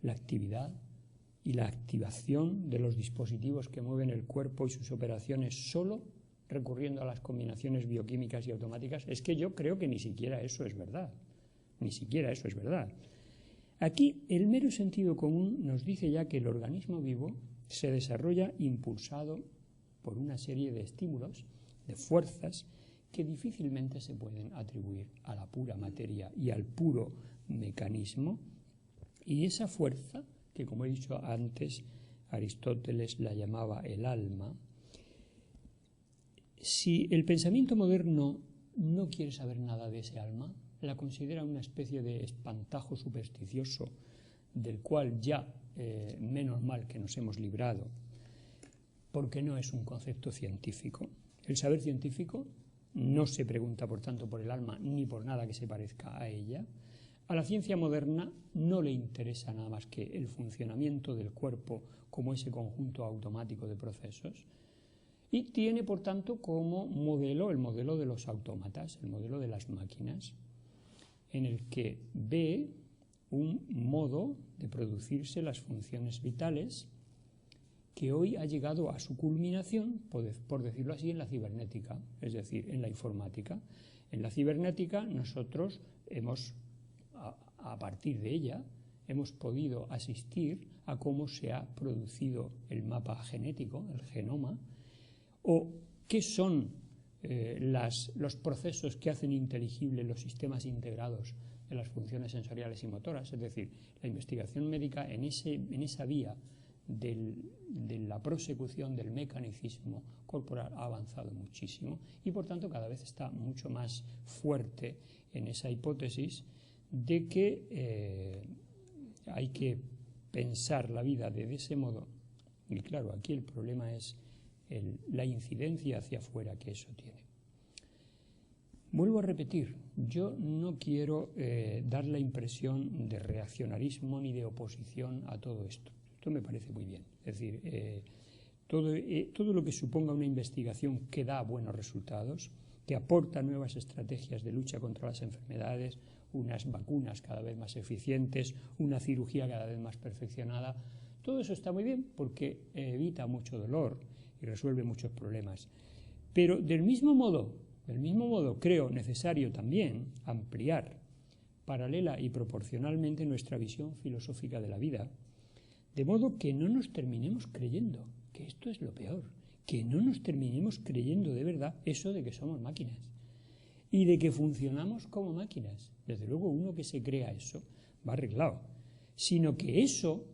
la actividad y la activación de los dispositivos que mueven el cuerpo y sus operaciones solo recurriendo a las combinaciones bioquímicas y automáticas? Es que yo creo que ni siquiera eso es verdad. Aquí el mero sentido común nos dice ya que el organismo vivo se desarrolla impulsado por una serie de estímulos, de fuerzas, que difícilmente se pueden atribuir a la pura materia y al puro mecanismo. Y esa fuerza, que como he dicho antes, Aristóteles la llamaba el alma, si el pensamiento moderno no quiere saber nada de ese alma, la considera una especie de espantajo supersticioso del cual ya menos mal que nos hemos librado, porque no es un concepto científico. El saber científico no se pregunta, por tanto, por el alma ni por nada que se parezca a ella. A la ciencia moderna no le interesa nada más que el funcionamiento del cuerpo como ese conjunto automático de procesos, y tiene, por tanto, como modelo el modelo de los autómatas, el modelo de las máquinas, en el que ve un modo de producirse las funciones vitales que hoy ha llegado a su culminación, por decirlo así, en la cibernética, es decir, en la informática. En la cibernética nosotros a partir de ella, hemos podido asistir a cómo se ha producido el mapa genético, el genoma, o qué son los procesos que hacen inteligibles los sistemas integrados de las funciones sensoriales y motoras. Es decir, la investigación médica en esa vía de la prosecución del mecanicismo corporal ha avanzado muchísimo y por tanto cada vez está mucho más fuerte en esa hipótesis de que hay que pensar la vida de ese modo. Y claro, aquí el problema es la incidencia hacia afuera que eso tiene. Vuelvo a repetir, yo no quiero dar la impresión de reaccionarismo ni de oposición a todo esto. Esto me parece muy bien. Es decir, todo lo que suponga una investigación que da buenos resultados, que aporta nuevas estrategias de lucha contra las enfermedades, unas vacunas cada vez más eficientes, una cirugía cada vez más perfeccionada, todo eso está muy bien porque evita mucho dolor y resuelve muchos problemas. Pero del mismo modo creo necesario también ampliar paralela y proporcionalmente nuestra visión filosófica de la vida, de modo que no nos terminemos creyendo, que esto es lo peor, que no nos terminemos creyendo de verdad eso de que somos máquinas y de que funcionamos como máquinas. Desde luego uno que se crea eso va arreglado, sino que eso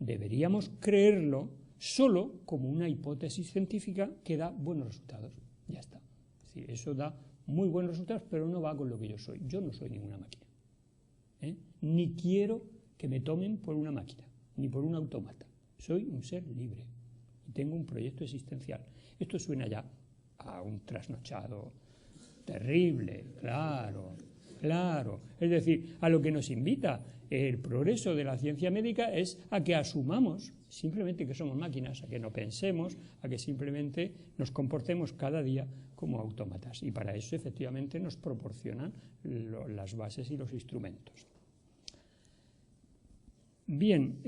deberíamos creerlo solo como una hipótesis científica que da buenos resultados. Ya está. Es decir, eso da muy buenos resultados, pero no va con lo que yo soy. Yo no soy ninguna máquina. Ni quiero que me tomen por una máquina, ni por un autómata. Soy un ser libre y tengo un proyecto existencial. Esto suena ya a un trasnochado terrible, claro. Es decir, a lo que nos invita el progreso de la ciencia médica es a que asumamos simplemente que somos máquinas, a que no pensemos, a que simplemente nos comportemos cada día como autómatas. Y para eso efectivamente nos proporcionan las bases y los instrumentos. Bien,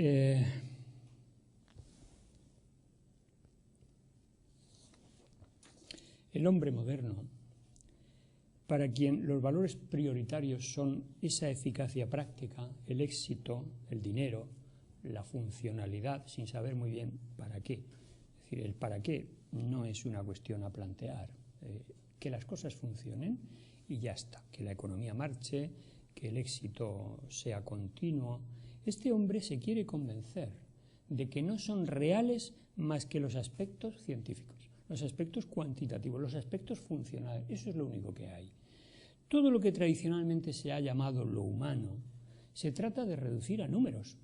el hombre moderno, para quien los valores prioritarios son esa eficacia práctica, el éxito, el dinero, la funcionalidad, sin saber muy bien para qué. Es decir, el para qué no es una cuestión a plantear. Que las cosas funcionen y ya está, que la economía marche, que el éxito sea continuo. Este hombre se quiere convencer de que no son reales más que los aspectos científicos, los aspectos cuantitativos, los aspectos funcionales. Eso es lo único que hay. Todo lo que tradicionalmente se ha llamado lo humano se trata de reducir a números.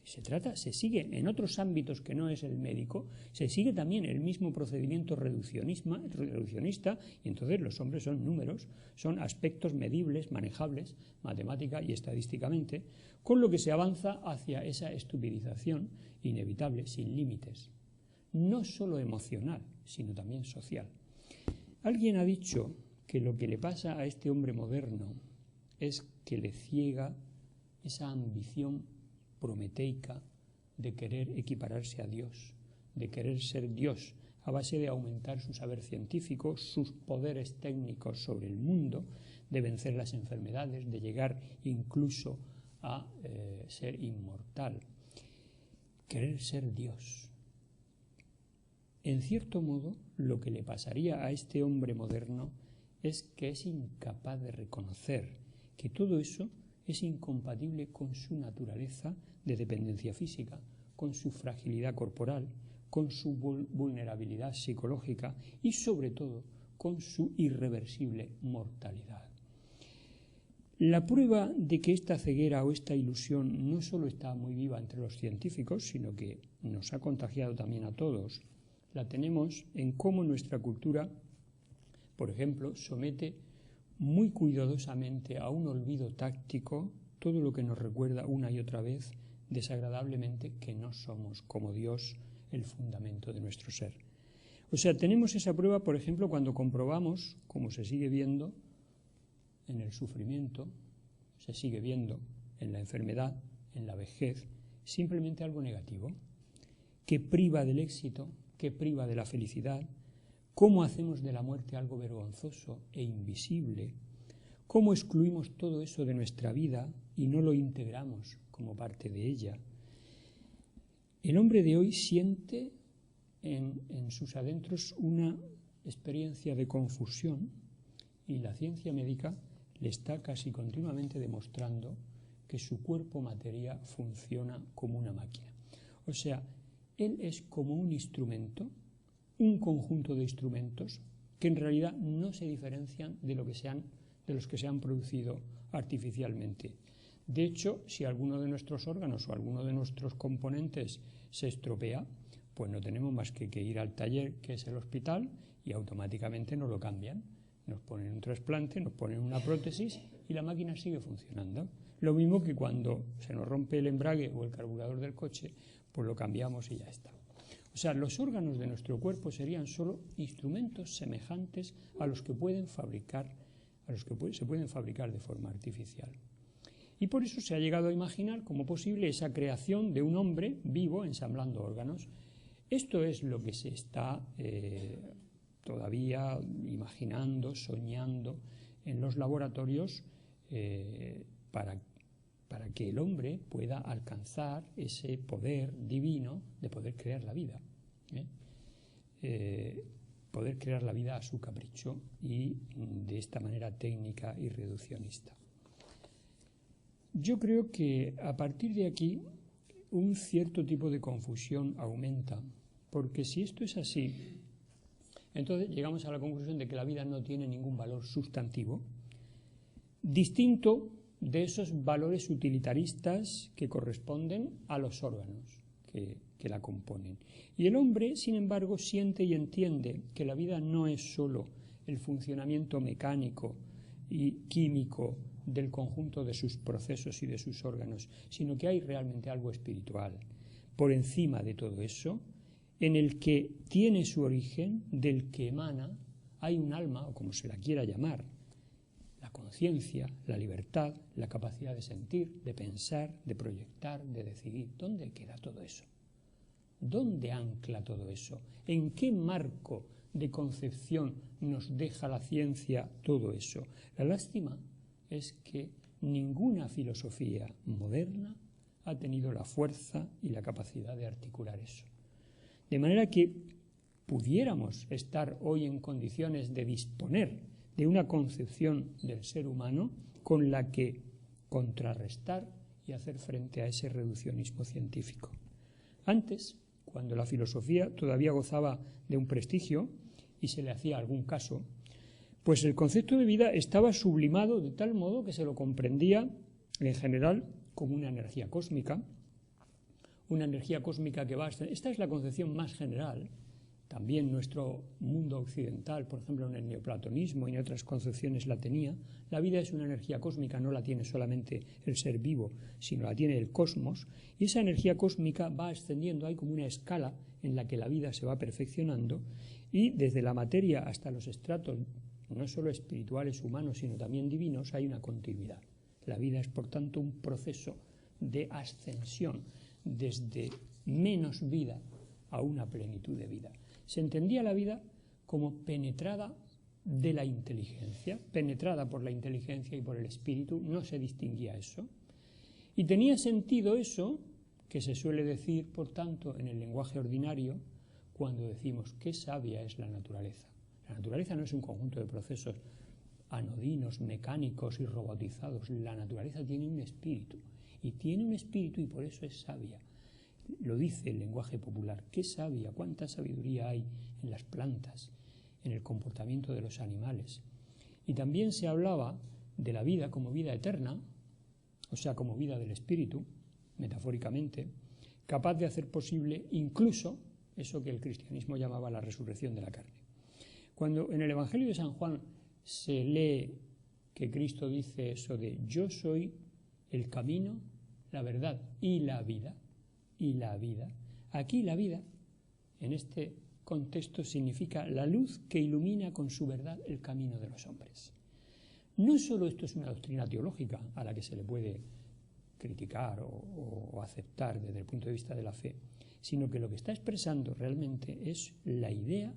Se sigue en otros ámbitos que no es el médico, se sigue también el mismo procedimiento reduccionista, y entonces los hombres son números, son aspectos medibles, manejables, matemática y estadísticamente, con lo que se avanza hacia esa estupidización inevitable, sin límites, no solo emocional, sino también social. Alguien ha dicho que lo que le pasa a este hombre moderno es que le ciega esa ambición prometeica de querer equipararse a Dios, de querer ser Dios a base de aumentar su saber científico, sus poderes técnicos sobre el mundo, de vencer las enfermedades, de llegar incluso a ser inmortal. Querer ser Dios. En cierto modo, lo que le pasaría a este hombre moderno es que es incapaz de reconocer que todo eso es incompatible con su naturaleza de dependencia física, con su fragilidad corporal, con su vulnerabilidad psicológica y sobre todo con su irreversible mortalidad. La prueba de que esta ceguera o esta ilusión no solo está muy viva entre los científicos, sino que nos ha contagiado también a todos, la tenemos en cómo nuestra cultura, por ejemplo, somete muy cuidadosamente a un olvido táctico todo lo que nos recuerda una y otra vez desagradablemente que no somos como Dios el fundamento de nuestro ser. O sea, tenemos esa prueba, por ejemplo, cuando comprobamos, como se sigue viendo en el sufrimiento, se sigue viendo en la enfermedad, en la vejez, simplemente algo negativo, que priva del éxito, que priva de la felicidad. ¿Cómo hacemos de la muerte algo vergonzoso e invisible? ¿Cómo excluimos todo eso de nuestra vida y no lo integramos como parte de ella? El hombre de hoy siente en sus adentros una experiencia de confusión y la ciencia médica le está casi continuamente demostrando que su cuerpo materia funciona como una máquina. O sea, él es como un instrumento, un conjunto de instrumentos que en realidad no se diferencian de los que se han producido artificialmente. De hecho, si alguno de nuestros órganos o alguno de nuestros componentes se estropea, pues no tenemos más que ir al taller, que es el hospital, y automáticamente nos lo cambian. Nos ponen un trasplante, nos ponen una prótesis y la máquina sigue funcionando. Lo mismo que cuando se nos rompe el embrague o el carburador del coche, pues lo cambiamos y ya está. O sea, los órganos de nuestro cuerpo serían solo instrumentos semejantes a los que se pueden fabricar de forma artificial. Y por eso se ha llegado a imaginar como posible esa creación de un hombre vivo ensamblando órganos. Esto es lo que se está todavía imaginando, soñando en los laboratorios para que el hombre pueda alcanzar ese poder divino de poder crear la vida. Poder crear la vida a su capricho y de esta manera técnica y reduccionista. Yo creo que a partir de aquí un cierto tipo de confusión aumenta, porque si esto es así, entonces llegamos a la conclusión de que la vida no tiene ningún valor sustantivo, distinto de esos valores utilitaristas que corresponden a los órganos que la componen. Y el hombre, sin embargo, siente y entiende que la vida no es sólo el funcionamiento mecánico y químico del conjunto de sus procesos y de sus órganos, sino que hay realmente algo espiritual por encima de todo eso, en el que tiene su origen, del que emana, hay un alma, o como se la quiera llamar, la conciencia, la libertad, la capacidad de sentir, de pensar, de proyectar, de decidir. ¿Dónde queda todo eso? ¿Dónde ancla todo eso? ¿En qué marco de concepción nos deja la ciencia todo eso? La lástima es que ninguna filosofía moderna ha tenido la fuerza y la capacidad de articular eso. De manera que pudiéramos estar hoy en condiciones de disponer de una concepción del ser humano con la que contrarrestar y hacer frente a ese reduccionismo científico. Antes, cuando la filosofía todavía gozaba de un prestigio y se le hacía algún caso, pues el concepto de vida estaba sublimado de tal modo que se lo comprendía en general como una energía cósmica que va a... Esta es la concepción más general. También nuestro mundo occidental, por ejemplo, en el neoplatonismo y en otras concepciones la tenía. La vida es una energía cósmica, no la tiene solamente el ser vivo, sino la tiene el cosmos. Y esa energía cósmica va ascendiendo, hay como una escala en la que la vida se va perfeccionando y desde la materia hasta los estratos, no solo espirituales, humanos, sino también divinos, hay una continuidad. La vida es, por tanto, un proceso de ascensión desde menos vida a una plenitud de vida. Se entendía la vida como penetrada de la inteligencia, penetrada por la inteligencia y por el espíritu, no se distinguía eso. Y tenía sentido eso, que se suele decir, por tanto, en el lenguaje ordinario, cuando decimos qué sabia es la naturaleza. La naturaleza no es un conjunto de procesos anodinos, mecánicos y robotizados. La naturaleza tiene un espíritu, y por eso es sabia. Lo dice el lenguaje popular. ¡Qué sabia! ¡Cuánta sabiduría hay en las plantas, en el comportamiento de los animales! Y también se hablaba de la vida como vida eterna, o sea, como vida del espíritu, metafóricamente, capaz de hacer posible incluso eso que el cristianismo llamaba la resurrección de la carne. Cuando en el Evangelio de San Juan se lee que Cristo dice eso de yo soy el camino, la verdad y la vida, aquí la vida, en este contexto, significa la luz que ilumina con su verdad el camino de los hombres. No solo esto es una doctrina teológica a la que se le puede criticar o aceptar desde el punto de vista de la fe, sino que lo que está expresando realmente es la idea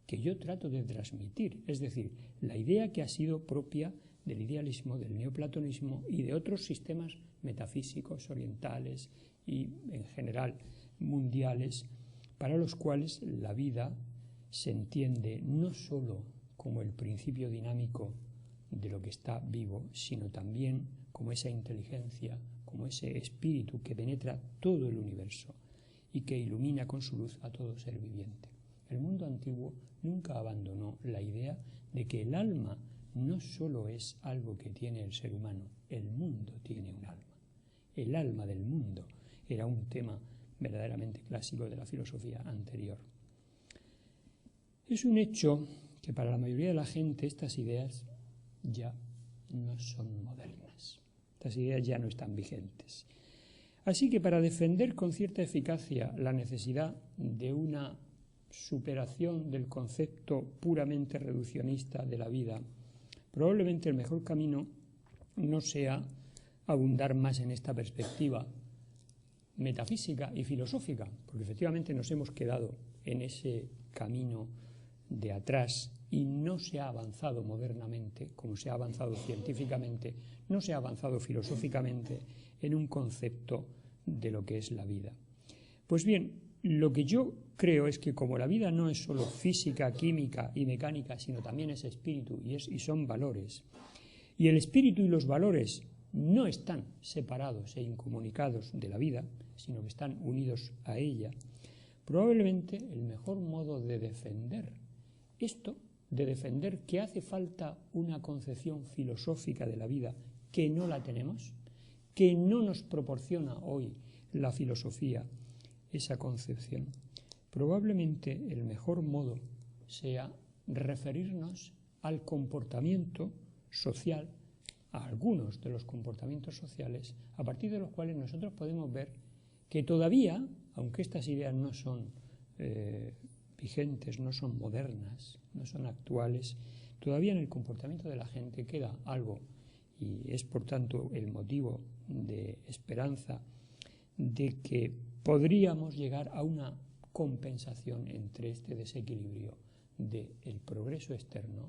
que yo trato de transmitir, es decir, la idea que ha sido propia del idealismo, del neoplatonismo y de otros sistemas metafísicos orientales y en general mundiales, para los cuales la vida se entiende no sólo como el principio dinámico de lo que está vivo, sino también como esa inteligencia, como ese espíritu que penetra todo el universo y que ilumina con su luz a todo ser viviente. El mundo antiguo nunca abandonó la idea de que el alma no solo es algo que tiene el ser humano, el mundo tiene un alma. El alma del mundo era un tema verdaderamente clásico de la filosofía anterior. Es un hecho que para la mayoría de la gente estas ideas ya no son modernas. Estas ideas ya no están vigentes. Así que para defender con cierta eficacia la necesidad de una superación del concepto puramente reduccionista de la vida, probablemente el mejor camino no sea abundar más en esta perspectiva metafísica y filosófica, porque efectivamente nos hemos quedado en ese camino de atrás y no se ha avanzado modernamente, como se ha avanzado científicamente, no se ha avanzado filosóficamente en un concepto de lo que es la vida. Pues bien, lo que yo creo es que como la vida no es solo física, química y mecánica, sino también es espíritu y son valores, y el espíritu y los valores no están separados e incomunicados de la vida, sino que están unidos a ella, probablemente el mejor modo de defender esto, de defender que hace falta una concepción filosófica de la vida que no la tenemos, que no nos proporciona hoy la filosofía esa concepción, probablemente el mejor modo sea referirnos al comportamiento social, a algunos de los comportamientos sociales, a partir de los cuales nosotros podemos ver que todavía, aunque estas ideas no son vigentes, no son modernas, no son actuales, todavía en el comportamiento de la gente queda algo, y es por tanto el motivo de esperanza de que podríamos llegar a una compensación entre este desequilibrio del progreso externo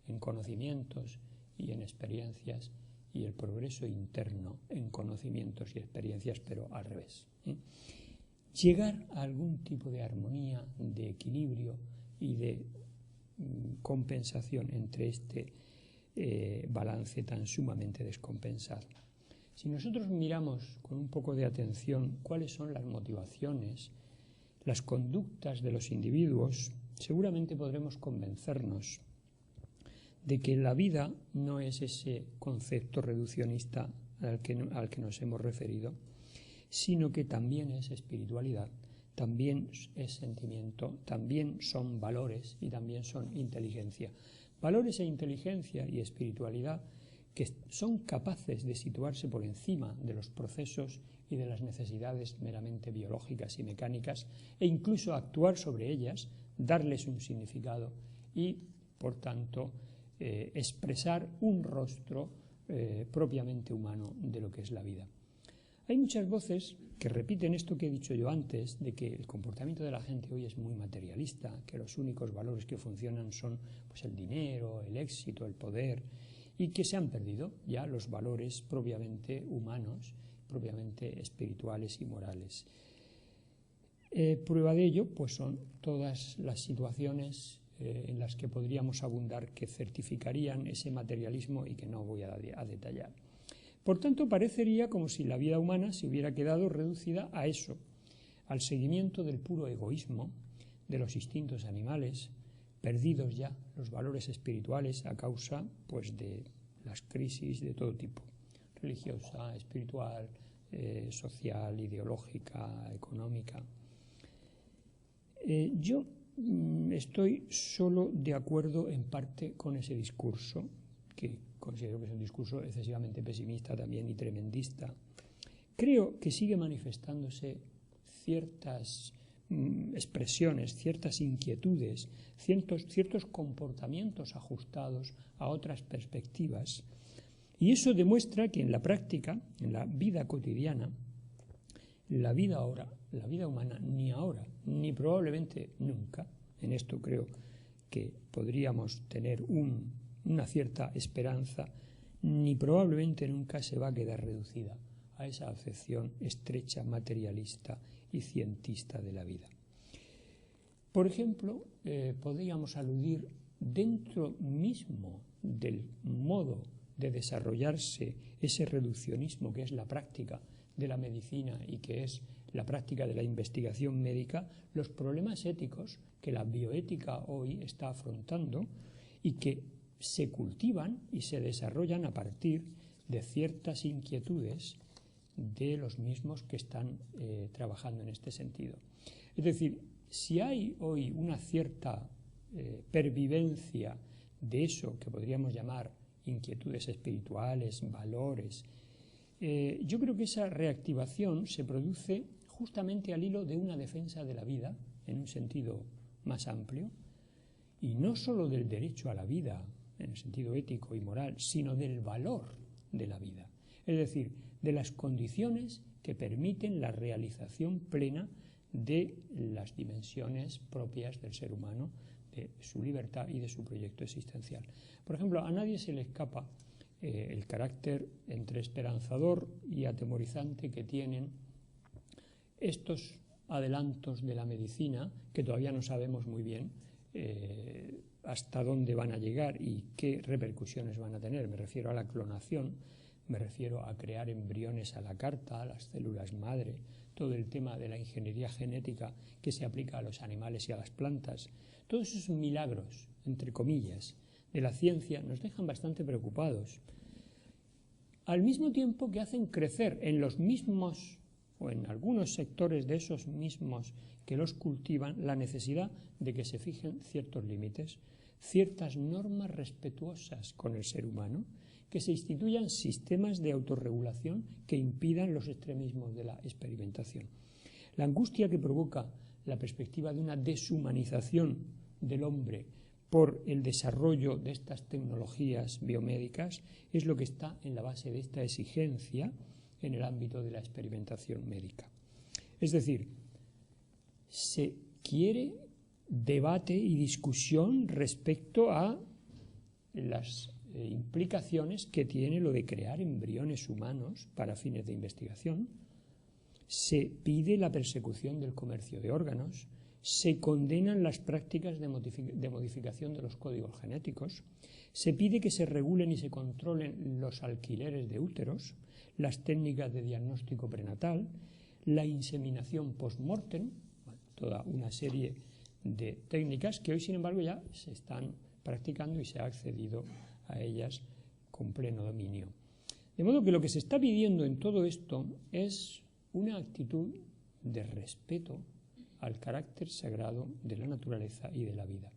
en conocimientos y en experiencias y el progreso interno en conocimientos y experiencias, pero al revés. Llegar a algún tipo de armonía, de equilibrio y de compensación entre este balance tan sumamente descompensado. Si nosotros miramos con un poco de atención cuáles son las motivaciones, las conductas de los individuos, seguramente podremos convencernos de que la vida no es ese concepto reduccionista al que nos hemos referido, sino que también es espiritualidad, también es sentimiento, también son valores y también son inteligencia. Valores e inteligencia y espiritualidad que son capaces de situarse por encima de los procesos y de las necesidades meramente biológicas y mecánicas e incluso actuar sobre ellas, darles un significado y, por tanto, expresar un rostro propiamente humano de lo que es la vida. Hay muchas voces que repiten esto que he dicho yo antes, de que el comportamiento de la gente hoy es muy materialista, que los únicos valores que funcionan son pues, el dinero, el éxito, el poder, y que se han perdido ya los valores propiamente humanos, propiamente espirituales y morales. Prueba de ello pues son todas las situaciones en las que podríamos abundar que certificarían ese materialismo y que no voy a detallar. Por tanto, parecería como si la vida humana se hubiera quedado reducida a eso, al seguimiento del puro egoísmo, de los instintos animales, perdidos ya los valores espirituales a causa pues, de las crisis de todo tipo, religiosa, espiritual, social, ideológica, económica. Yo estoy solo de acuerdo en parte con ese discurso, que considero que es un discurso excesivamente pesimista también y tremendista. Creo que sigue manifestándose ciertas expresiones, ciertas inquietudes, ciertos comportamientos ajustados a otras perspectivas. Y eso demuestra que en la práctica, en la vida cotidiana, la vida ahora, la vida humana, ni ahora, ni probablemente nunca, en esto creo que podríamos tener una cierta esperanza, ni probablemente nunca se va a quedar reducida a esa acepción estrecha, materialista y cientista de la vida. Por ejemplo, podríamos aludir dentro mismo del modo de desarrollarse ese reduccionismo que es la práctica de la medicina y que es la práctica de la investigación médica, los problemas éticos que la bioética hoy está afrontando y que se cultivan y se desarrollan a partir de ciertas inquietudes de los mismos que están trabajando en este sentido. Es decir, si hay hoy una cierta pervivencia de eso que podríamos llamar inquietudes espirituales, valores, yo creo que esa reactivación se produce justamente al hilo de una defensa de la vida, en un sentido más amplio, y no solo del derecho a la vida, en el sentido ético y moral, sino del valor de la vida. Es decir, de las condiciones que permiten la realización plena de las dimensiones propias del ser humano, de su libertad y de su proyecto existencial. Por ejemplo, a nadie se le escapa el carácter entre esperanzador y atemorizante que tienen estos adelantos de la medicina, que todavía no sabemos muy bien hasta dónde van a llegar y qué repercusiones van a tener. Me refiero a la clonación, me refiero a crear embriones a la carta, a las células madre, todo el tema de la ingeniería genética que se aplica a los animales y a las plantas. Todos esos milagros, entre comillas, de la ciencia nos dejan bastante preocupados. Al mismo tiempo que hacen crecer en los mismos o en algunos sectores de esos mismos que los cultivan la necesidad de que se fijen ciertos límites, ciertas normas respetuosas con el ser humano, que se instituyan sistemas de autorregulación que impidan los extremismos de la experimentación. La angustia que provoca la perspectiva de una deshumanización del hombre por el desarrollo de estas tecnologías biomédicas es lo que está en la base de esta exigencia en el ámbito de la experimentación médica. Es decir, se quiere debate y discusión respecto a las implicaciones que tiene lo de crear embriones humanos para fines de investigación. Se pide la persecución del comercio de órganos, se condenan las prácticas de modificación de los códigos genéticos, se pide que se regulen y se controlen los alquileres de úteros, las técnicas de diagnóstico prenatal, la inseminación post-mortem, toda una serie de técnicas que hoy, sin embargo, ya se están practicando y se ha accedido a ellas con pleno dominio. De modo que lo que se está pidiendo en todo esto es una actitud de respeto al carácter sagrado de la naturaleza y de la vida,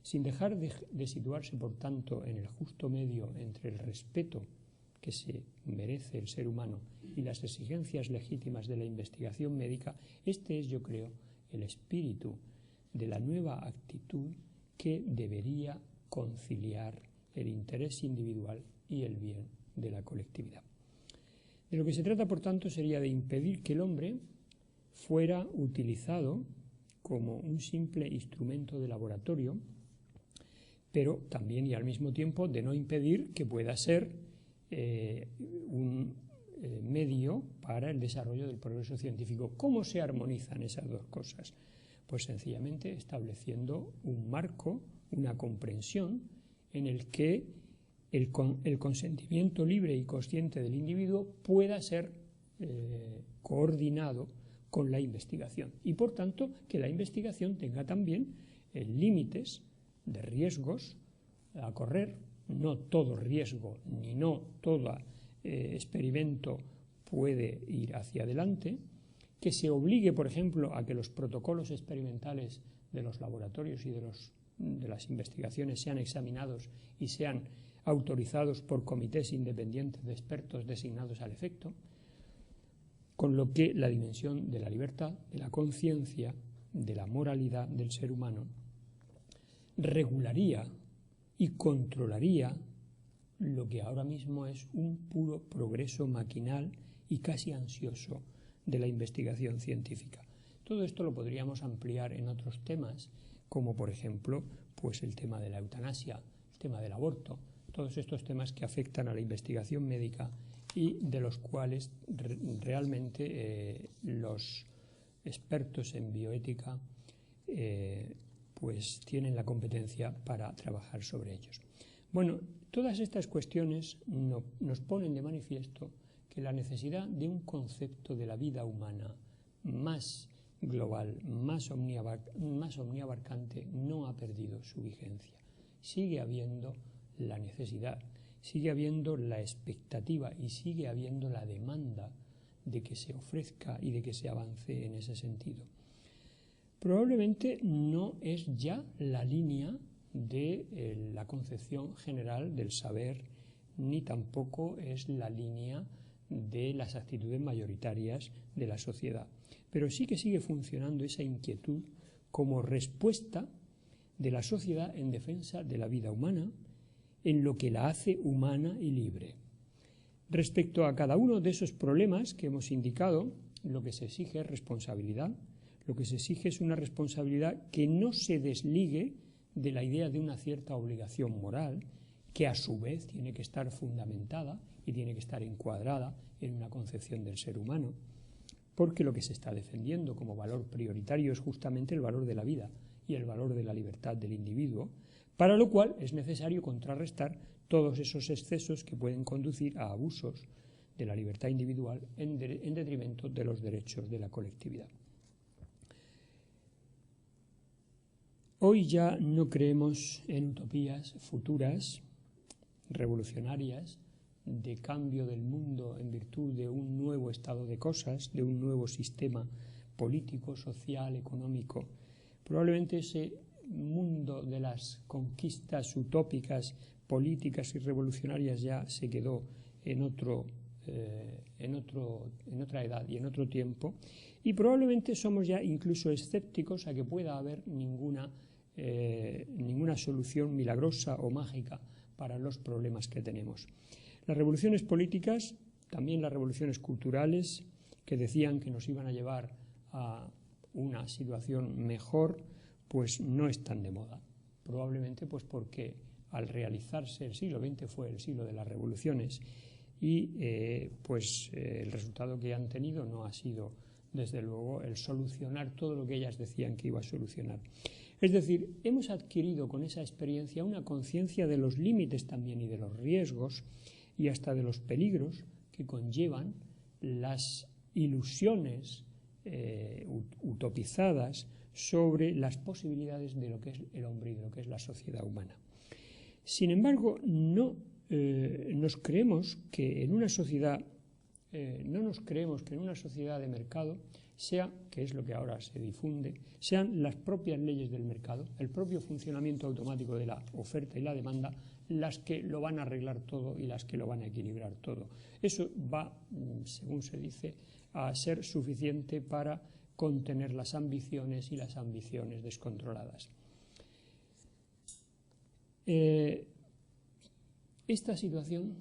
sin dejar de situarse, por tanto, en el justo medio entre el respeto que se merece el ser humano y las exigencias legítimas de la investigación médica. Este es, yo creo, el espíritu de la nueva actitud que debería conciliar el interés individual y el bien de la colectividad. De lo que se trata, por tanto, sería de impedir que el hombre fuera utilizado como un simple instrumento de laboratorio, pero también y al mismo tiempo de no impedir que pueda ser un medio para el desarrollo del progreso científico. ¿Cómo se armonizan esas dos cosas? Pues sencillamente estableciendo un marco, una comprensión en el que el consentimiento libre y consciente del individuo pueda ser coordinado con la investigación y, por tanto, que la investigación tenga también límites de riesgos a correr. No todo riesgo ni no todo experimento puede ir hacia adelante, que se obligue, por ejemplo, a que los protocolos experimentales de los laboratorios y de las investigaciones sean examinados y sean autorizados por comités independientes de expertos designados al efecto, con lo que la dimensión de la libertad, de la conciencia, de la moralidad del ser humano regularía y controlaría lo que ahora mismo es un puro progreso maquinal y casi ansioso de la investigación científica. Todo esto lo podríamos ampliar en otros temas, como por ejemplo pues el tema de la eutanasia, el tema del aborto, todos estos temas que afectan a la investigación médica y de los cuales realmente los expertos en bioética pues tienen la competencia para trabajar sobre ellos. Bueno, todas estas cuestiones nos ponen de manifiesto que la necesidad de un concepto de la vida humana más global, más omniabarcante, no ha perdido su vigencia. Sigue habiendo la necesidad, sigue habiendo la expectativa y sigue habiendo la demanda de que se ofrezca y de que se avance en ese sentido. Probablemente no es ya la línea de la concepción general del saber, ni tampoco es la línea de las actitudes mayoritarias de la sociedad. Pero sí que sigue funcionando esa inquietud como respuesta de la sociedad en defensa de la vida humana, en lo que la hace humana y libre. Respecto a cada uno de esos problemas que hemos indicado, lo que se exige es responsabilidad. Lo que se exige es una responsabilidad que no se desligue de la idea de una cierta obligación moral, que a su vez tiene que estar fundamentada y tiene que estar encuadrada en una concepción del ser humano, porque lo que se está defendiendo como valor prioritario es justamente el valor de la vida y el valor de la libertad del individuo, para lo cual es necesario contrarrestar todos esos excesos que pueden conducir a abusos de la libertad individual en detrimento de los derechos de la colectividad. Hoy ya no creemos en utopías futuras, revolucionarias, de cambio del mundo en virtud de un nuevo estado de cosas, de un nuevo sistema político, social, económico. Probablemente ese mundo de las conquistas utópicas, políticas y revolucionarias ya se quedó en otra edad y en otro tiempo, y probablemente somos ya incluso escépticos a que pueda haber ninguna solución milagrosa o mágica para los problemas que tenemos. Las revoluciones políticas, también las revoluciones culturales, que decían que nos iban a llevar a una situación mejor, pues no están de moda. Probablemente pues porque al realizarse el siglo XX fue el siglo de las revoluciones y el resultado que han tenido no ha sido, desde luego, el solucionar todo lo que ellas decían que iba a solucionar. Es decir, hemos adquirido con esa experiencia una conciencia de los límites también y de los riesgos y hasta de los peligros que conllevan las ilusiones utopizadas sobre las posibilidades de lo que es el hombre y de lo que es la sociedad humana. Sin embargo, no nos creemos que en una sociedad de mercado sea, que es lo que ahora se difunde, sean las propias leyes del mercado, el propio funcionamiento automático de la oferta y la demanda, las que lo van a arreglar todo y las que lo van a equilibrar todo. Eso va, según se dice, a ser suficiente para contener las ambiciones y las ambiciones descontroladas. Esta situación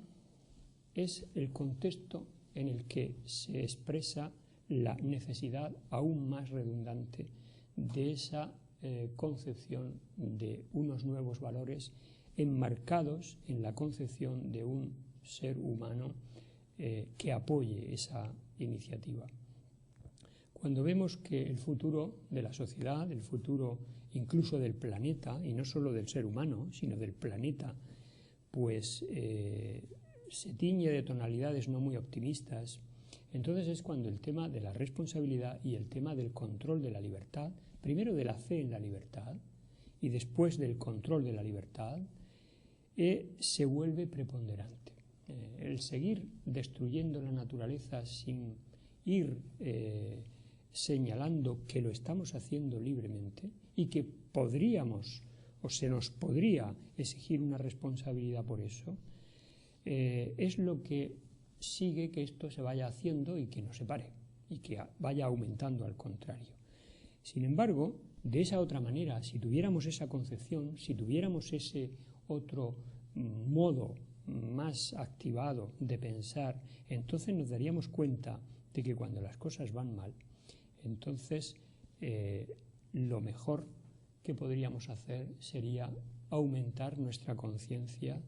es el contexto en el que se expresa la necesidad aún más redundante de esa concepción de unos nuevos valores enmarcados en la concepción de un ser humano que apoye esa iniciativa. Cuando vemos que el futuro de la sociedad, el futuro incluso del planeta, y no solo del ser humano, sino del planeta, pues se tiñe de tonalidades no muy optimistas, entonces es cuando el tema de la responsabilidad y el tema del control de la libertad, primero de la fe en la libertad y después del control de la libertad, se vuelve preponderante. El seguir destruyendo la naturaleza sin ir señalando que lo estamos haciendo libremente y que podríamos o se nos podría exigir una responsabilidad por eso, es lo que sigue que esto se vaya haciendo y que no se pare y que vaya aumentando al contrario. Sin embargo, de esa otra manera, si tuviéramos esa concepción, si tuviéramos ese otro modo más activado de pensar, entonces nos daríamos cuenta de que cuando las cosas van mal, entonces lo mejor que podríamos hacer sería aumentar nuestra conciencia,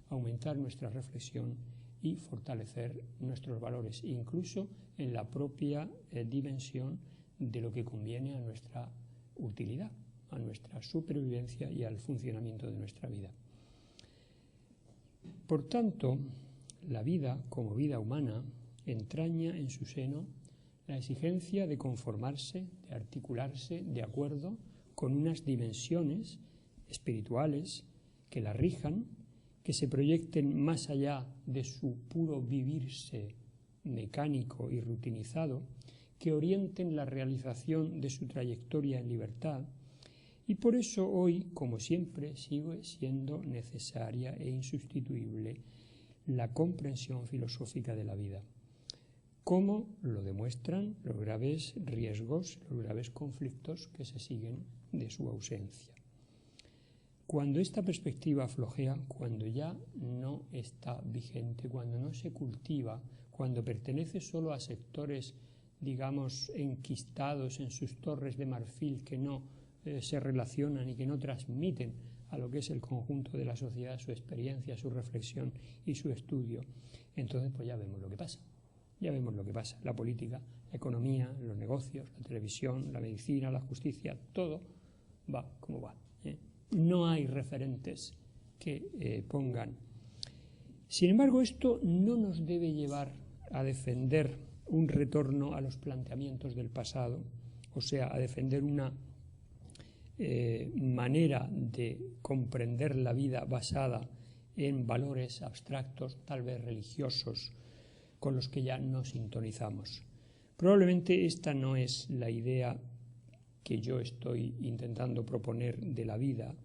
aumentar nuestra reflexión y fortalecer nuestros valores, incluso en la propia dimensión de lo que conviene a nuestra utilidad, a nuestra supervivencia y al funcionamiento de nuestra vida. Por tanto, la vida como vida humana entraña en su seno la exigencia de conformarse, de articularse de acuerdo con unas dimensiones espirituales que la rijan, que se proyecten más allá de su puro vivirse mecánico y rutinizado, que orienten la realización de su trayectoria en libertad, y por eso hoy, como siempre, sigue siendo necesaria e insustituible la comprensión filosófica de la vida, como lo demuestran los graves riesgos, los graves conflictos que se siguen de su ausencia. Cuando esta perspectiva flojea, cuando ya no está vigente, cuando no se cultiva, cuando pertenece solo a sectores, digamos, enquistados en sus torres de marfil que no se relacionan y que no transmiten a lo que es el conjunto de la sociedad su experiencia, su reflexión y su estudio, entonces pues ya vemos lo que pasa. Ya vemos lo que pasa. La política, la economía, los negocios, la televisión, la medicina, la justicia, todo va como va. No hay referentes que pongan. Sin embargo, esto no nos debe llevar a defender un retorno a los planteamientos del pasado, o sea, a defender una manera de comprender la vida basada en valores abstractos, tal vez religiosos, con los que ya no sintonizamos. Probablemente esta no es la idea que yo estoy intentando proponer de la vida,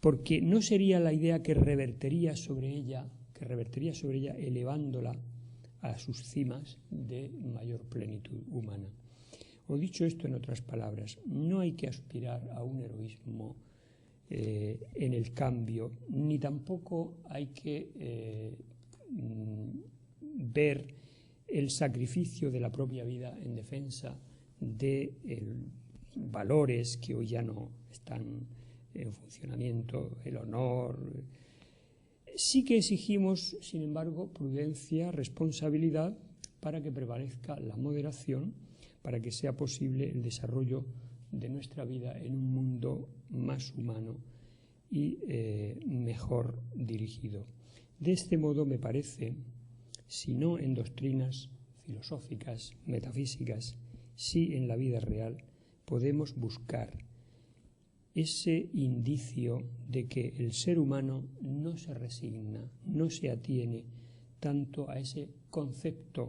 porque no sería la idea que revertiría sobre ella elevándola a sus cimas de mayor plenitud humana. O dicho esto en otras palabras, no hay que aspirar a un heroísmo en el cambio, ni tampoco hay que ver el sacrificio de la propia vida en defensa de valores que hoy ya no están en funcionamiento, el honor. Sí que exigimos, sin embargo, prudencia, responsabilidad, para que prevalezca la moderación, para que sea posible el desarrollo de nuestra vida en un mundo más humano y mejor dirigido. De este modo, me parece, si no en doctrinas filosóficas, metafísicas, sí en la vida real, podemos buscar ese indicio de que el ser humano no se resigna, no se atiene tanto a ese concepto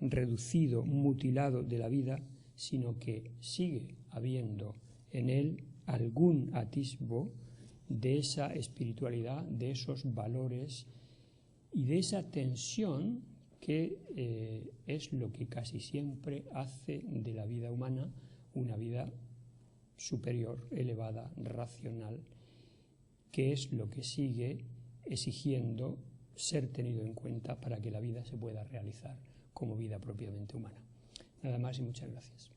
reducido, mutilado de la vida, sino que sigue habiendo en él algún atisbo de esa espiritualidad, de esos valores y de esa tensión que es lo que casi siempre hace de la vida humana una vida superior, elevada, racional, que es lo que sigue exigiendo ser tenido en cuenta para que la vida se pueda realizar como vida propiamente humana. Nada más y muchas gracias.